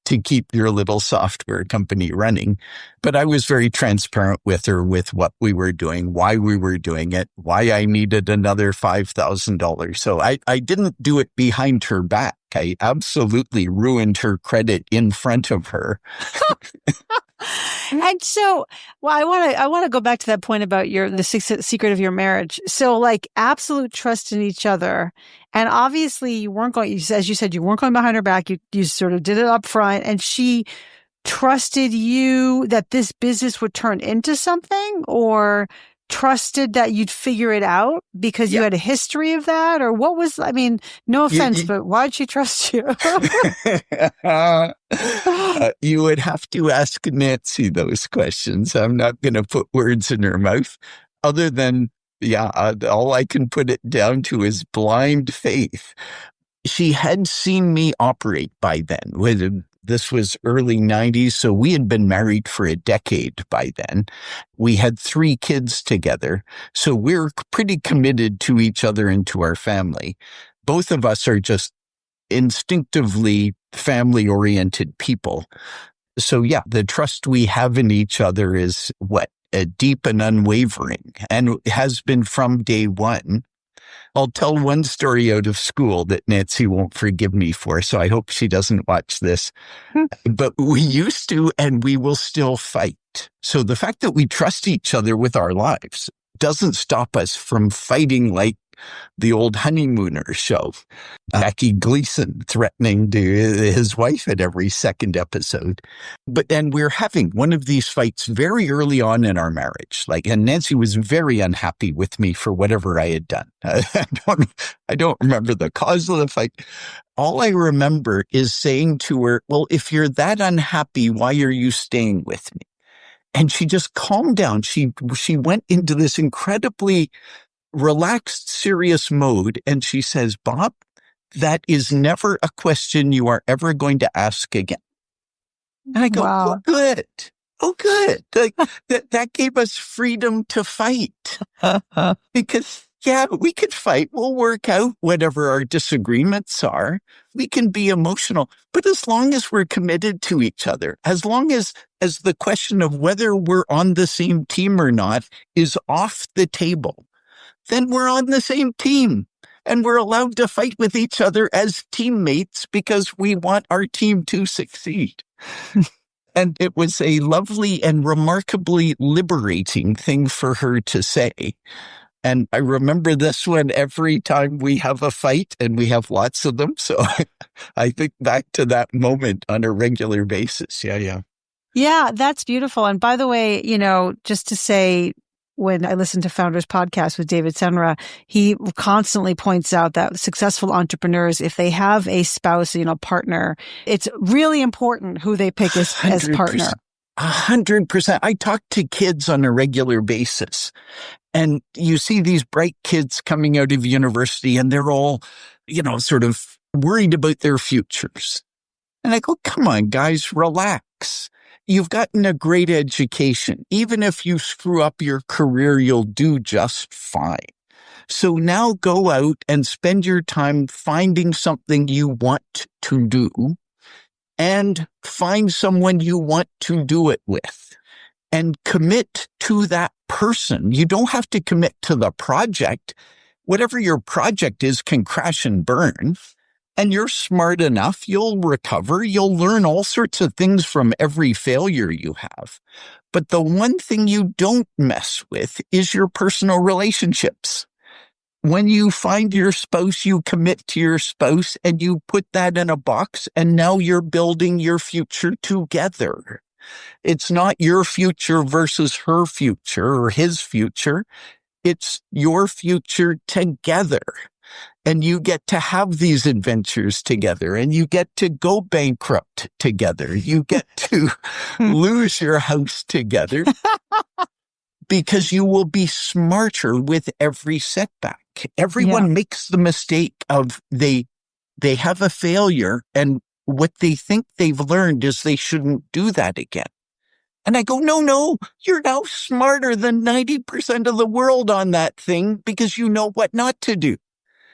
to keep your little software company running. But I was very transparent with her with what we were doing, why we were doing it, why I needed another $5,000. So I didn't do it behind her back. I absolutely ruined her credit in front of her. And so, well, I want to go back to that point about the secret of your marriage. So like absolute trust in each other. And obviously you weren't going, as you said, you weren't going behind her back. You sort of did it up front, and she trusted you that this business would turn into something, or trusted that you'd figure it out because you had a history of that? Or what was, I mean, no offense, but why'd she trust you? You would have to ask Nancy those questions. I'm not going to put words in her mouth other than, all I can put it down to is blind faith. She had seen me operate by then. This was early 90s, so we had been married for a decade by then. We had 3 kids together, so we're pretty committed to each other and to our family. Both of us are just instinctively family-oriented people. So the trust we have in each other is deep and unwavering, and has been from day one. I'll tell one story out of school that Nancy won't forgive me for, so I hope she doesn't watch this. But we used to, and we will still fight. So the fact that we trust each other with our lives doesn't stop us from fighting like the old Honeymooners show. Jackie Gleason threatening to his wife at every second episode. But then we're having one of these fights very early on in our marriage. And Nancy was very unhappy with me for whatever I had done. I don't remember the cause of the fight. All I remember is saying to her, well, if you're that unhappy, why are you staying with me? And she just calmed down. She went into this incredibly relaxed, serious mode. And she says, Bob, that is never a question you are ever going to ask again. And I go, wow. Oh, good. Oh, good. That gave us freedom to fight. Because, we could fight. We'll work out whatever our disagreements are. We can be emotional. But as long as we're committed to each other, as long as the question of whether we're on the same team or not is off the table, then we're on the same team, and we're allowed to fight with each other as teammates because we want our team to succeed. And it was a lovely and remarkably liberating thing for her to say. And I remember this one every time we have a fight, and we have lots of them. So I think back to that moment on a regular basis. Yeah, that's beautiful. And by the way, just to say, when I listen to Founders Podcast with David Senra, he constantly points out that successful entrepreneurs, if they have a spouse, partner, it's really important who they pick as partner. 100%. I talk to kids on a regular basis, and you see these bright kids coming out of university, and they're all, sort of worried about their futures. And I go, come on, guys, relax. You've gotten a great education. Even if you screw up your career, you'll do just fine. So now go out and spend your time finding something you want to do, and find someone you want to do it with, and commit to that person. You don't have to commit to the project. Whatever your project is can crash and burn. And you're smart enough, you'll recover, you'll learn all sorts of things from every failure you have. But the one thing you don't mess with is your personal relationships. When you find your spouse, you commit to your spouse, and you put that in a box, and now you're building your future together. It's not your future versus her future or his future. It's your future together. And you get to have these adventures together, and you get to go bankrupt together. You get to lose your house together because you will be smarter with every setback. Everyone makes the mistake of they have a failure, and what they think they've learned is they shouldn't do that again. And I go, no, you're now smarter than 90% of the world on that thing because you know what not to do.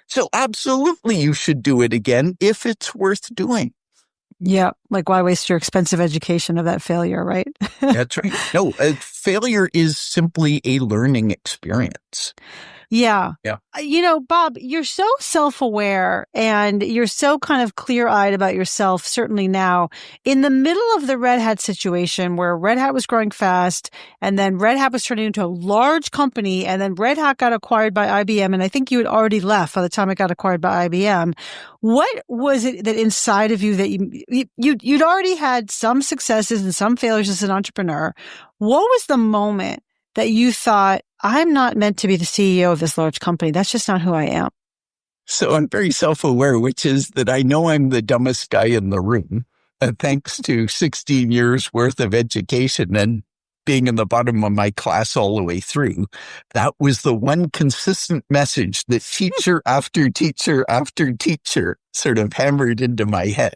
So absolutely you should do it again if it's worth doing. Yeah. Like, why waste your expensive education of that failure, right? That's right. No, failure is simply a learning experience. Yeah. Yeah. Bob, you're so self-aware and you're so kind of clear-eyed about yourself, certainly now. In the middle of the Red Hat situation where Red Hat was growing fast and then Red Hat was turning into a large company and then Red Hat got acquired by IBM, and I think you had already left by the time it got acquired by IBM. What was it that inside of you that you'd already had some successes and some failures as an entrepreneur? What was the moment that you thought, I'm not meant to be the CEO of this large company? That's just not who I am. So I'm very self-aware, which is that I know I'm the dumbest guy in the room, thanks to 16 years worth of education and being in the bottom of my class all the way through. That was the one consistent message that teacher after teacher after teacher sort of hammered into my head.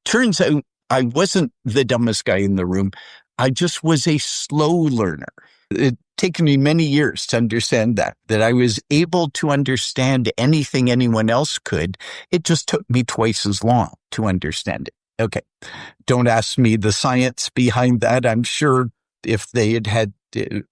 Turns out I wasn't the dumbest guy in the room. I just was a slow learner. It taken me many years to understand that I was able to understand anything anyone else could. It just took me twice as long to understand it. Okay. Don't ask me the science behind that. I'm sure if they had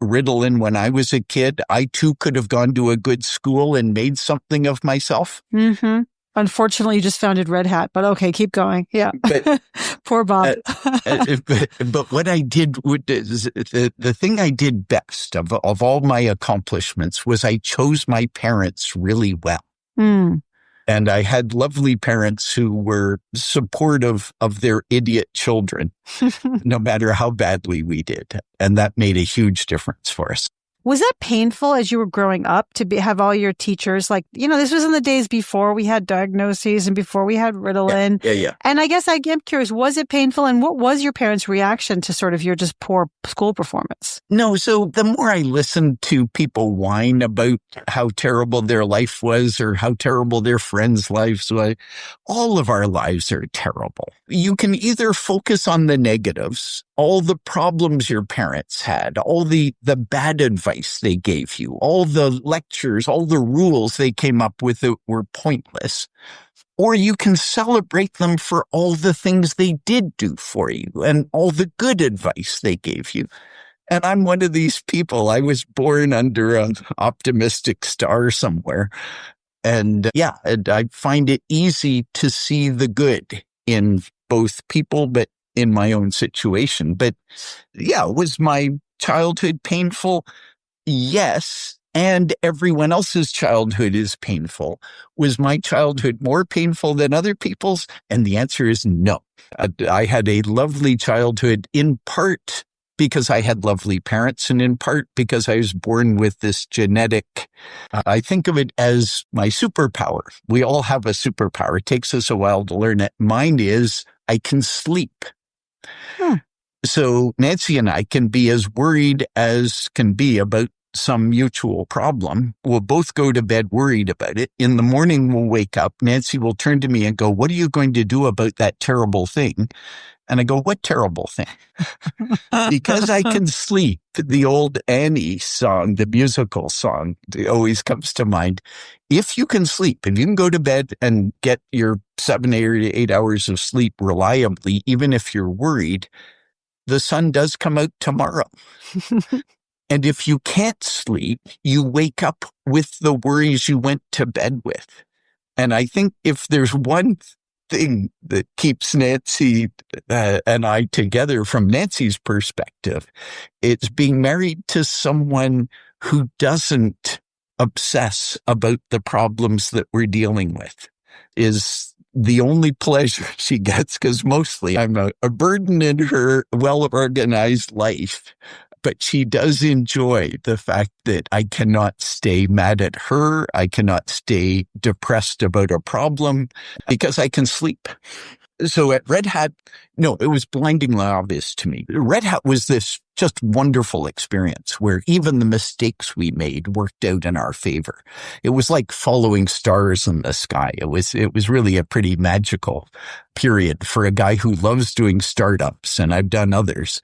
Ritalin when I was a kid, I too could have gone to a good school and made something of myself. Mm-hmm. Unfortunately, you just founded Red Hat, but okay, keep going. Yeah. But, poor Bob. but what I did, the thing I did best of all my accomplishments was I chose my parents really well. Mm. And I had lovely parents who were supportive of their idiot children, no matter how badly we did. And that made a huge difference for us. Was that painful as you were growing up to have all your teachers like, this was in the days before we had diagnoses and before we had Ritalin. Yeah. And I guess I'm curious, was it painful? And what was your parents' reaction to sort of your just poor school performance? No. So the more I listened to people whine about how terrible their life was or how terrible their friends' lives were, all of our lives are terrible. You can either focus on the negatives, all the problems your parents had, all the bad advice they gave you, all the lectures, all the rules they came up with that were pointless. Or you can celebrate them for all the things they did do for you and all the good advice they gave you. And I'm one of these people. I was born under an optimistic star somewhere. And I find it easy to see the good in both people, but in my own situation. But was my childhood painful? Yes. And everyone else's childhood is painful. Was my childhood more painful than other people's? And the answer is no. I had a lovely childhood, in part because I had lovely parents and in part because I was born with this genetic, I think of it as my superpower. We all have a superpower. It takes us a while to learn it. Mine is I can sleep. So Nancy and I can be as worried as can be about some mutual problem. We'll both go to bed worried about it. In the morning, we'll wake up. Nancy will turn to me and go, "What are you going to do about that terrible thing?" And I go, "What terrible thing?" Because I can sleep. The old Annie song, the musical song, always comes to mind. If you can sleep, if you can go to bed and get your 7 or 8 hours of sleep reliably, even if you're worried, the sun does come out tomorrow. And if you can't sleep, you wake up with the worries you went to bed with. And I think if there's one thing that keeps Nancy and I together from Nancy's perspective, it's being married to someone who doesn't obsess about the problems that we're dealing with is the only pleasure she gets, because mostly I'm a burden in her well-organized life. But she does enjoy the fact that I cannot stay mad at her. I cannot stay depressed about a problem because I can sleep. So at Red Hat, no, it was blindingly obvious to me. Red Hat was this just wonderful experience where even the mistakes we made worked out in our favor. It was like following stars in the sky. It was really a pretty magical period for a guy who loves doing startups, and I've done others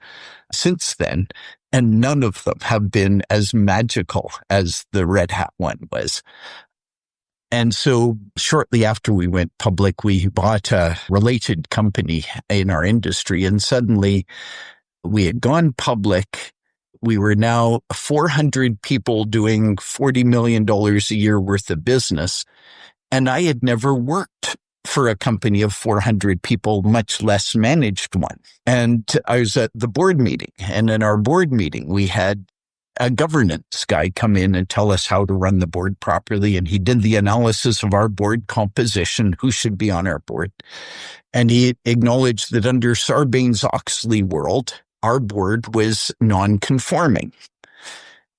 since then. And none of them have been as magical as the Red Hat one was. And so shortly after we went public, we bought a related company in our industry. And suddenly we had gone public. We were now 400 people doing $40 million a year worth of business. And I had never worked for a company of 400 people, much less managed one. And I was at the board meeting. And in our board meeting, we had a governance guy come in and tell us how to run the board properly. And he did the analysis of our board composition, who should be on our board. And he acknowledged that under Sarbanes-Oxley world, our board was non-conforming.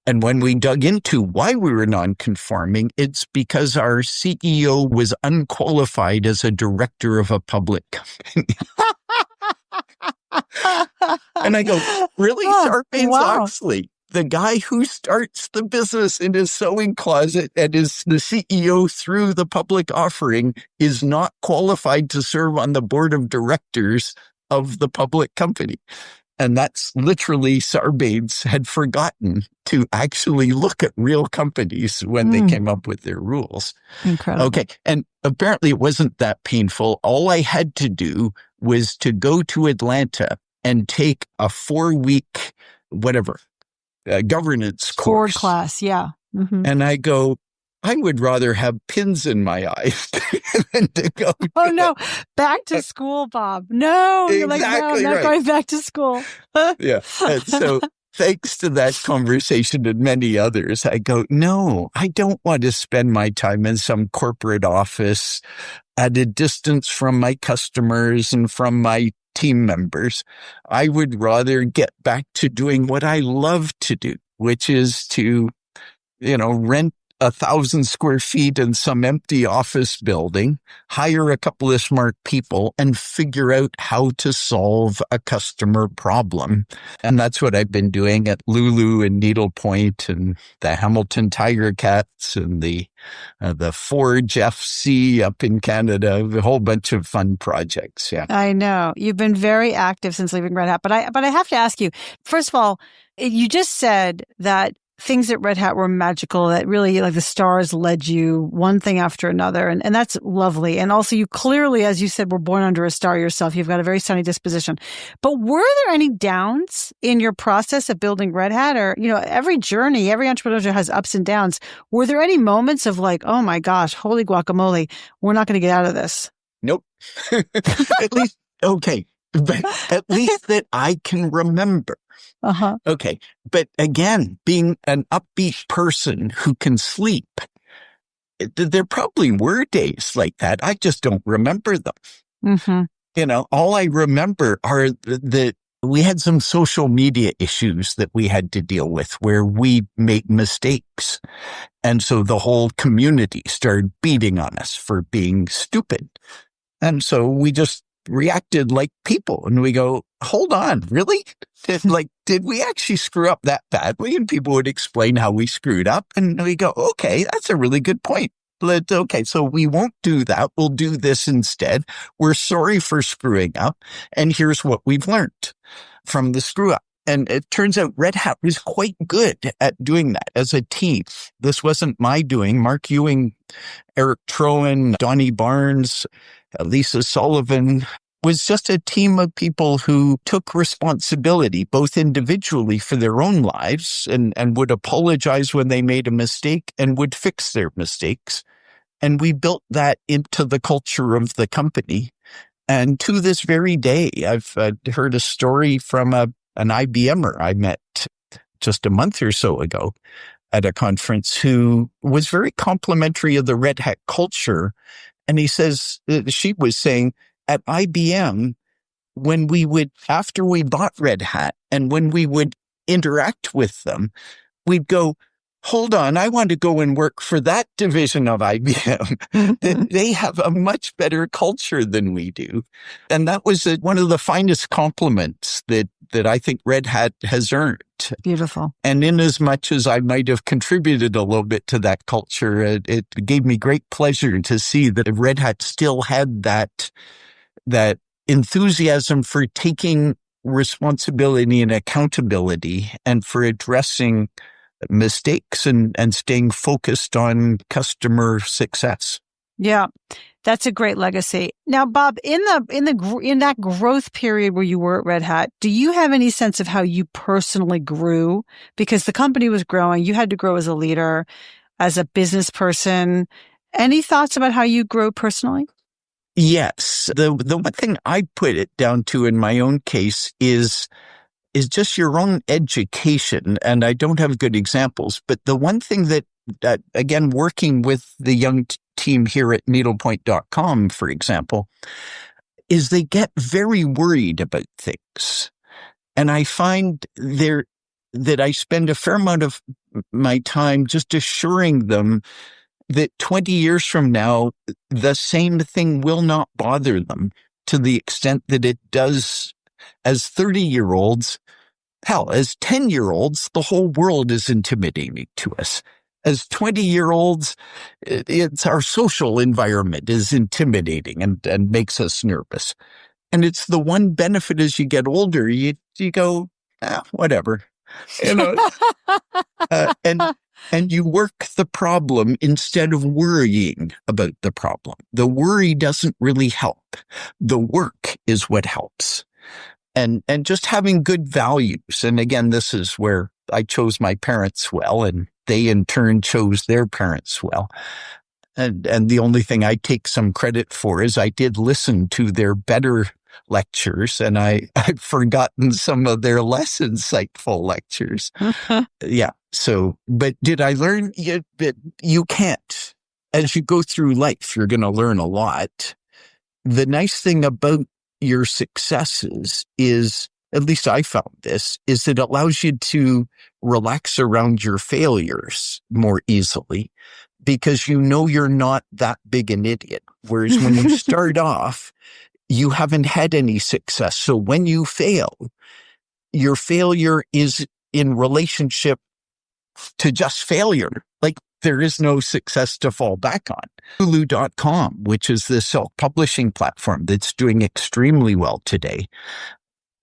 And when we dug into why we were non-conforming, it's because our CEO was unqualified as a director of a public company. And I go, really? Sarbanes-Oxley? The guy who starts the business in his sewing closet and is the CEO through the public offering is not qualified to serve on the board of directors of the public company. And that's literally Sarbanes had forgotten to actually look at real companies when they came up with their rules. Incredible. Okay. And apparently it wasn't that painful. All I had to do was to go to Atlanta and take a 4-week, governance course. Class. Yeah. Mm-hmm. And I go, I would rather have pins in my eyes than to go. Oh, no. Back to school, Bob. No. You're like, no, I'm not going back to school. Yeah. And so thanks to that conversation and many others, I go, no, I don't want to spend my time in some corporate office at a distance from my customers and from my team members. I would rather get back to doing what I love to do, which is to, rent 1,000 square feet in some empty office building, hire a couple of smart people, and figure out how to solve a customer problem. And that's what I've been doing at Lulu and Needlepoint and the Hamilton Tiger Cats and the Forge FC up in Canada, a whole bunch of fun projects. Yeah, I know. You've been very active since leaving Red Hat. But I have to ask you, first of all, you just said that things at Red Hat were magical, that really like the stars led you one thing after another. And that's lovely. And also you clearly, as you said, were born under a star yourself. You've got a very sunny disposition. But were there any downs in your process of building Red Hat? Or, every journey, every entrepreneur has ups and downs. Were there any moments of like, oh my gosh, holy guacamole, we're not going to get out of this? Nope. At least, okay. But at least that I can remember. Uh-huh. Okay. But again, being an upbeat person who can sleep, there probably were days like that. I just don't remember them. Mm-hmm. All I remember are that we had some social media issues that we had to deal with where we made mistakes. And so the whole community started beating on us for being stupid. And so we just reacted like people, and we go, hold on, really? Did we actually screw up that badly? And people would explain how we screwed up, and we go, okay, that's a really good point. Okay, so we won't do that. We'll do this instead. We're sorry for screwing up, and here's what we've learned from the screw up. And it turns out Red Hat was quite good at doing that as a team. This wasn't my doing. Mark Ewing, Eric Troen, Donnie Barnes, Lisa Sullivan was just a team of people who took responsibility, both individually for their own lives and would apologize when they made a mistake and would fix their mistakes. And we built that into the culture of the company. And to this very day, I've heard a story from an IBMer I met just a month or so ago at a conference who was very complimentary of the Red Hat culture. And he says, she was saying at IBM, after we bought Red Hat and when we would interact with them, we'd go, hold on, I want to go and work for that division of IBM. They have a much better culture than we do. And that was one of the finest compliments that I think Red Hat has earned. Beautiful. And in as much as I might have contributed a little bit to that culture, it gave me great pleasure to see that Red Hat still had that enthusiasm for taking responsibility and accountability and for addressing mistakes and staying focused on customer success. Yeah. That's a great legacy. Now, Bob, in that growth period where you were at Red Hat, do you have any sense of how you personally grew? Because the company was growing, you had to grow as a leader, as a business person. Any thoughts about how you grew personally? Yes. The one thing I put it down to in my own case is just your own education. And I don't have good examples, but the one thing that again, working with the young team here at needlepoint.com, for example, is they get very worried about things. And I find that I spend a fair amount of my time just assuring them that 20 years from now, the same thing will not bother them to the extent that it does as 30-year-olds. Hell, as 10-year-olds, the whole world is intimidating to us. As 20-year-olds, it's our social environment is intimidating and makes us nervous. And it's the one benefit as you get older, you go, whatever, and you work the problem instead of worrying about the problem. The worry doesn't really help. The work is what helps. And just having good values. And again, this is where I chose my parents well, and they in turn chose their parents well. And the only thing I take some credit for is I did listen to their better lectures, and I've forgotten some of their less insightful lectures. Yeah. So, but did I learn? You can't. As you go through life, you're going to learn a lot. The nice thing about your successes is, at least I found this, is it allows you to relax around your failures more easily because you know you're not that big an idiot. Whereas when you start off, you haven't had any success. So when you fail, your failure is in relationship to just failure. Like there is no success to fall back on. Lulu.com, which is the self-publishing platform that's doing extremely well today.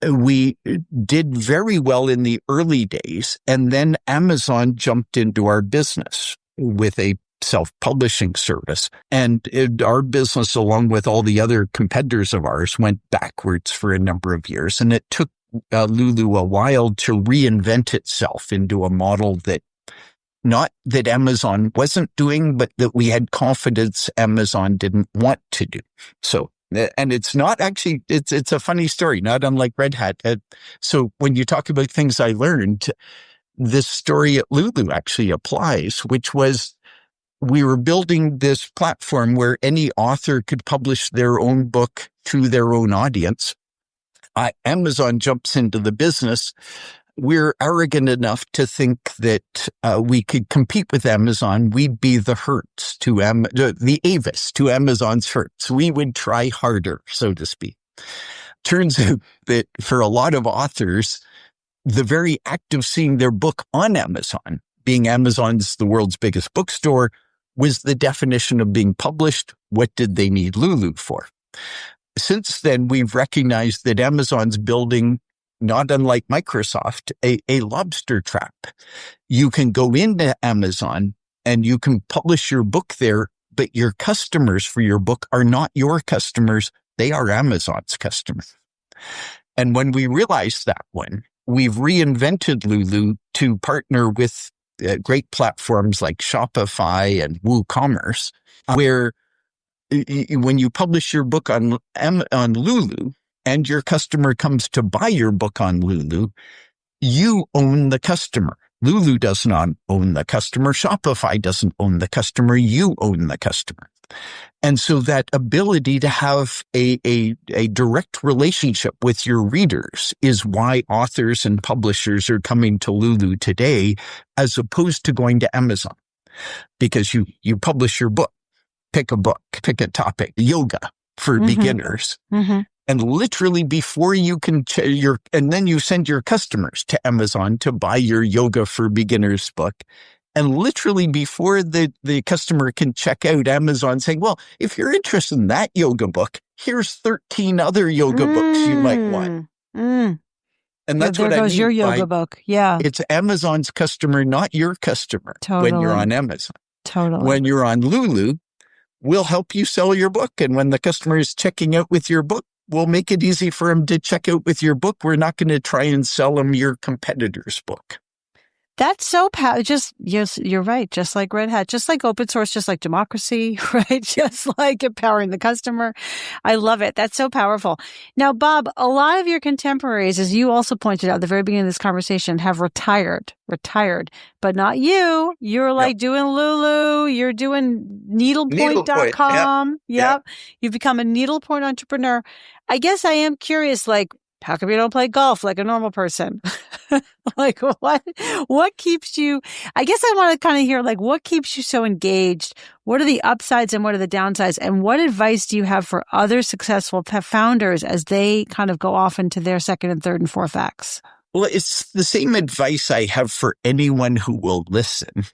We did very well in the early days, and then Amazon jumped into our business with a self-publishing service. And our business, along with all the other competitors of ours, went backwards for a number of years. And it took Lulu a while to reinvent itself into a model that not that Amazon wasn't doing, but that we had confidence Amazon didn't want to do. So, and it's not actually, it's a funny story, not unlike Red Hat. So when you talk about things I learned, this story at Lulu actually applies, which was we were building this platform where any author could publish their own book to their own audience. Amazon jumps into the business. We're arrogant enough to think that we could compete with Amazon. We'd be the Hertz to the Avis to Amazon's Hertz. We would try harder, so to speak. Turns out that for a lot of authors, the very act of seeing their book on Amazon, being Amazon's the world's biggest bookstore, was the definition of being published. What did they need Lulu for? Since then, we've recognized that Amazon's building, not unlike Microsoft, a lobster trap. You can go into Amazon and you can publish your book there, but your customers for your book are not your customers. They are Amazon's customers. And when we realized that one, we've reinvented Lulu to partner with great platforms like Shopify and WooCommerce, where when you publish your book on Lulu and your customer comes to buy your book on Lulu, you own the customer. Lulu does not own the customer. Shopify doesn't own the customer. You own the customer. And so that ability to have a direct relationship with your readers is why authors and publishers are coming to Lulu today, as opposed to going to Amazon. Because you publish your book, pick a topic, yoga for beginners. Mm-hmm. And literally before you can, and then you send your customers to Amazon to buy your yoga for beginners book. And literally before the customer can check out, Amazon saying, well, if you're interested in that yoga book, here's 13 other yoga books you might want. And that's there what I mean. There goes your yoga book. Yeah. It's Amazon's customer, not your customer. Totally. When you're on Amazon. Totally. When you're on Lulu, we'll help you sell your book. And when the customer is checking out with your book, we'll make it easy for them to check out with your book. We're not going to try and sell them your competitor's book. That's so yes, you're right. Just like Red Hat, just like open source, just like democracy, right? Just like empowering the customer. I love it. That's so powerful. Now, Bob, a lot of your contemporaries, as you also pointed out at the very beginning of this conversation, have retired, but not you. You're like doing Lulu. You're doing needlepoint.com. Yep. You've become a needlepoint entrepreneur. I guess I am curious, like, how come you don't play golf like a normal person? Like what keeps you, I guess I want to kind of hear, like, what keeps you so engaged? What are the upsides and what are the downsides? And what advice do you have for other successful founders as they kind of go off into their second and third and fourth acts? Well, it's the same advice I have for anyone who will listen.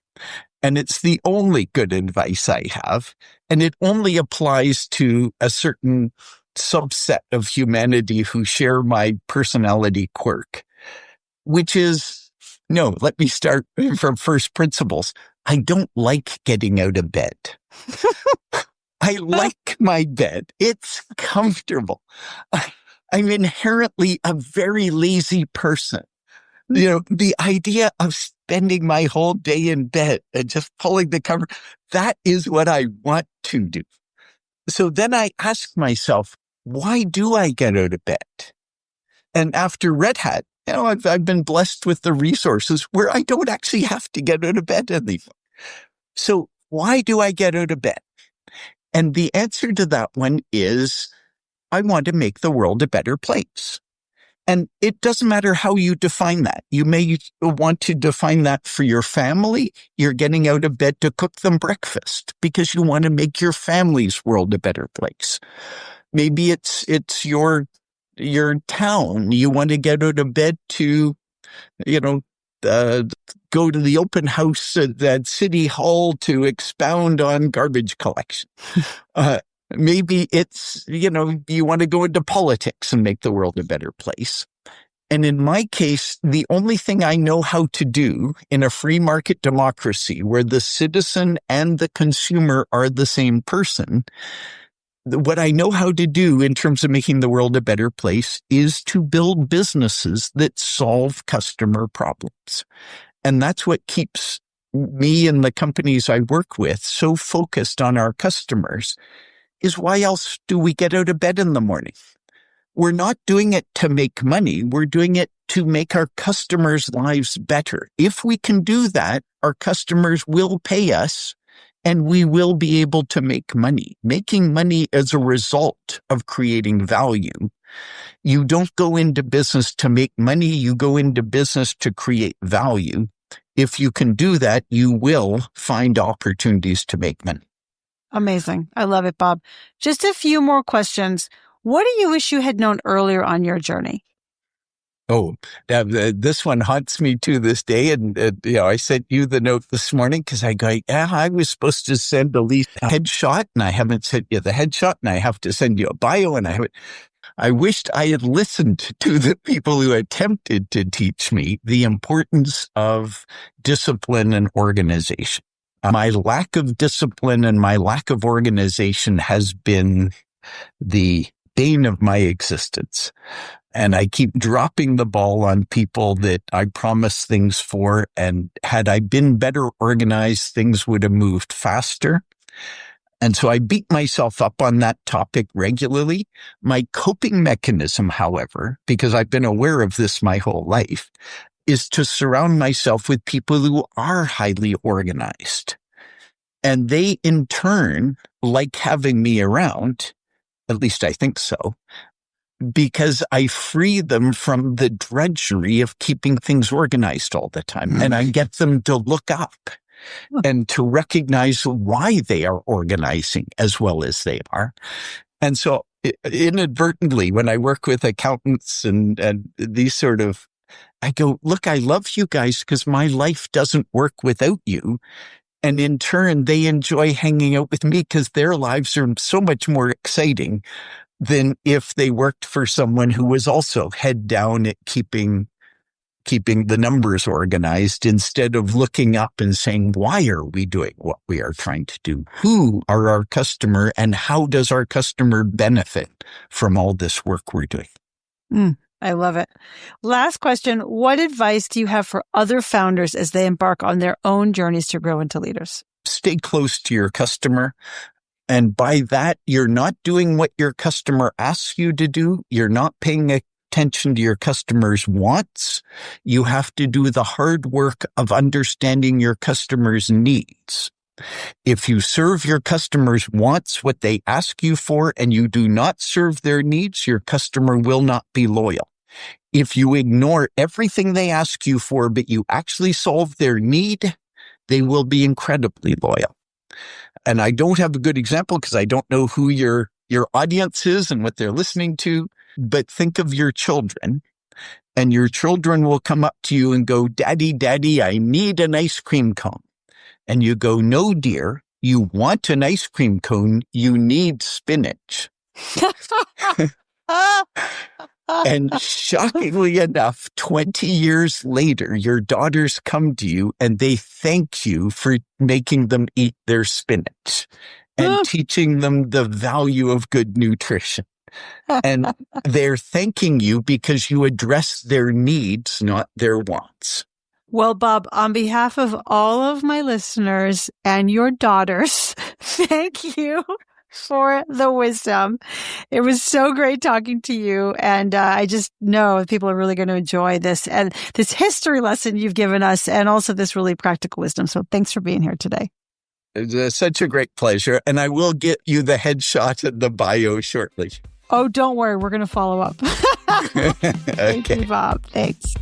And it's the only good advice I have. And it only applies to a certain subset of humanity who share my personality quirk, which is, no, let me start from first principles. I don't like getting out of bed. I like my bed. It's comfortable. I'm inherently a very lazy person. You know, the idea of spending my whole day in bed and just pulling the cover, that is what I want to do. So then I ask myself, why do I get out of bed? And after Red Hat, you know, I've been blessed with the resources where I don't actually have to get out of bed anymore. So why do I get out of bed? And the answer to that one is, I want to make the world a better place. And it doesn't matter how you define that. You may want to define that for your family. You're getting out of bed to cook them breakfast because you want to make your family's world a better place. Maybe it's your town. You want to get out of bed to, go to the open house at City Hall to expound on garbage collection. Maybe it's, you want to go into politics and make the world a better place. And in my case, the only thing I know how to do in a free market democracy where the citizen and the consumer are the same person, what I know how to do in terms of making the world a better place is to build businesses that solve customer problems. And that's what keeps me and the companies I work with so focused on our customers. Is why else do we get out of bed in the morning? We're not doing it to make money. We're doing it to make our customers' lives better. If we can do that, our customers will pay us and we will be able to make money. Making money as a result of creating value. You don't go into business to make money. You go into business to create value. If you can do that, you will find opportunities to make money. Amazing. I love it, Bob. Just a few more questions. What do you wish you had known earlier on your journey? Oh, this one haunts me to this day. And, I sent you the note this morning because I was supposed to send Elise a headshot and I haven't sent you the headshot and I have to send you a bio and I wished I had listened to the people who attempted to teach me the importance of discipline and organization. My lack of discipline and my lack of organization has been the bane of my existence. And I keep dropping the ball on people that I promise things for. And had I been better organized, things would have moved faster. And so I beat myself up on that topic regularly. My coping mechanism, however, because I've been aware of this my whole life, is to surround myself with people who are highly organized. And they, in turn, like having me around, at least I think so, because I free them from the drudgery of keeping things organized all the time. And I get them to look up and to recognize why they are organizing as well as they are. And so inadvertently, when I work with accountants and these sort of, I go, look, I love you guys because my life doesn't work without you. And in turn, they enjoy hanging out with me because their lives are so much more exciting than if they worked for someone who was also head down at keeping keeping the numbers organized instead of looking up and saying, why are we doing what we are trying to do? Who are our customer and how does our customer benefit from all this work we're doing? I love it. Last question. What advice do you have for other founders as they embark on their own journeys to grow into leaders? Stay close to your customer. And by that, you're not doing what your customer asks you to do. You're not paying attention to your customer's wants. You have to do the hard work of understanding your customer's needs. If you serve your customer's wants, what they ask you for, and you do not serve their needs, your customer will not be loyal. If you ignore everything they ask you for, but you actually solve their need, they will be incredibly loyal. And I don't have a good example because I don't know who your audience is and what they're listening to, but think of your children, and your children will come up to you and go, Daddy, Daddy, I need an ice cream cone. And you go, no, dear, you want an ice cream cone, you need spinach. And shockingly enough, 20 years later, your daughters come to you and they thank you for making them eat their spinach and teaching them the value of good nutrition. And they're thanking you because you address their needs, not their wants. Well, Bob, on behalf of all of my listeners and your daughters, thank you for the wisdom. It was so great talking to you. And I just know people are really going to enjoy this and this history lesson you've given us and also this really practical wisdom. So thanks for being here today. It's such a great pleasure. And I will get you the headshot and the bio shortly. Oh, don't worry. We're going to follow up. Okay. Thank you, Bob. Thanks.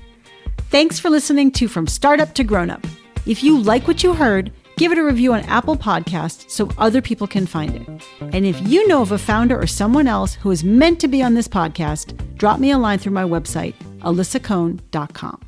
Thanks for listening to From Startup to Grown Up. If you like what you heard, give it a review on Apple Podcasts so other people can find it. And if you know of a founder or someone else who is meant to be on this podcast, drop me a line through my website, alyssacohn.com.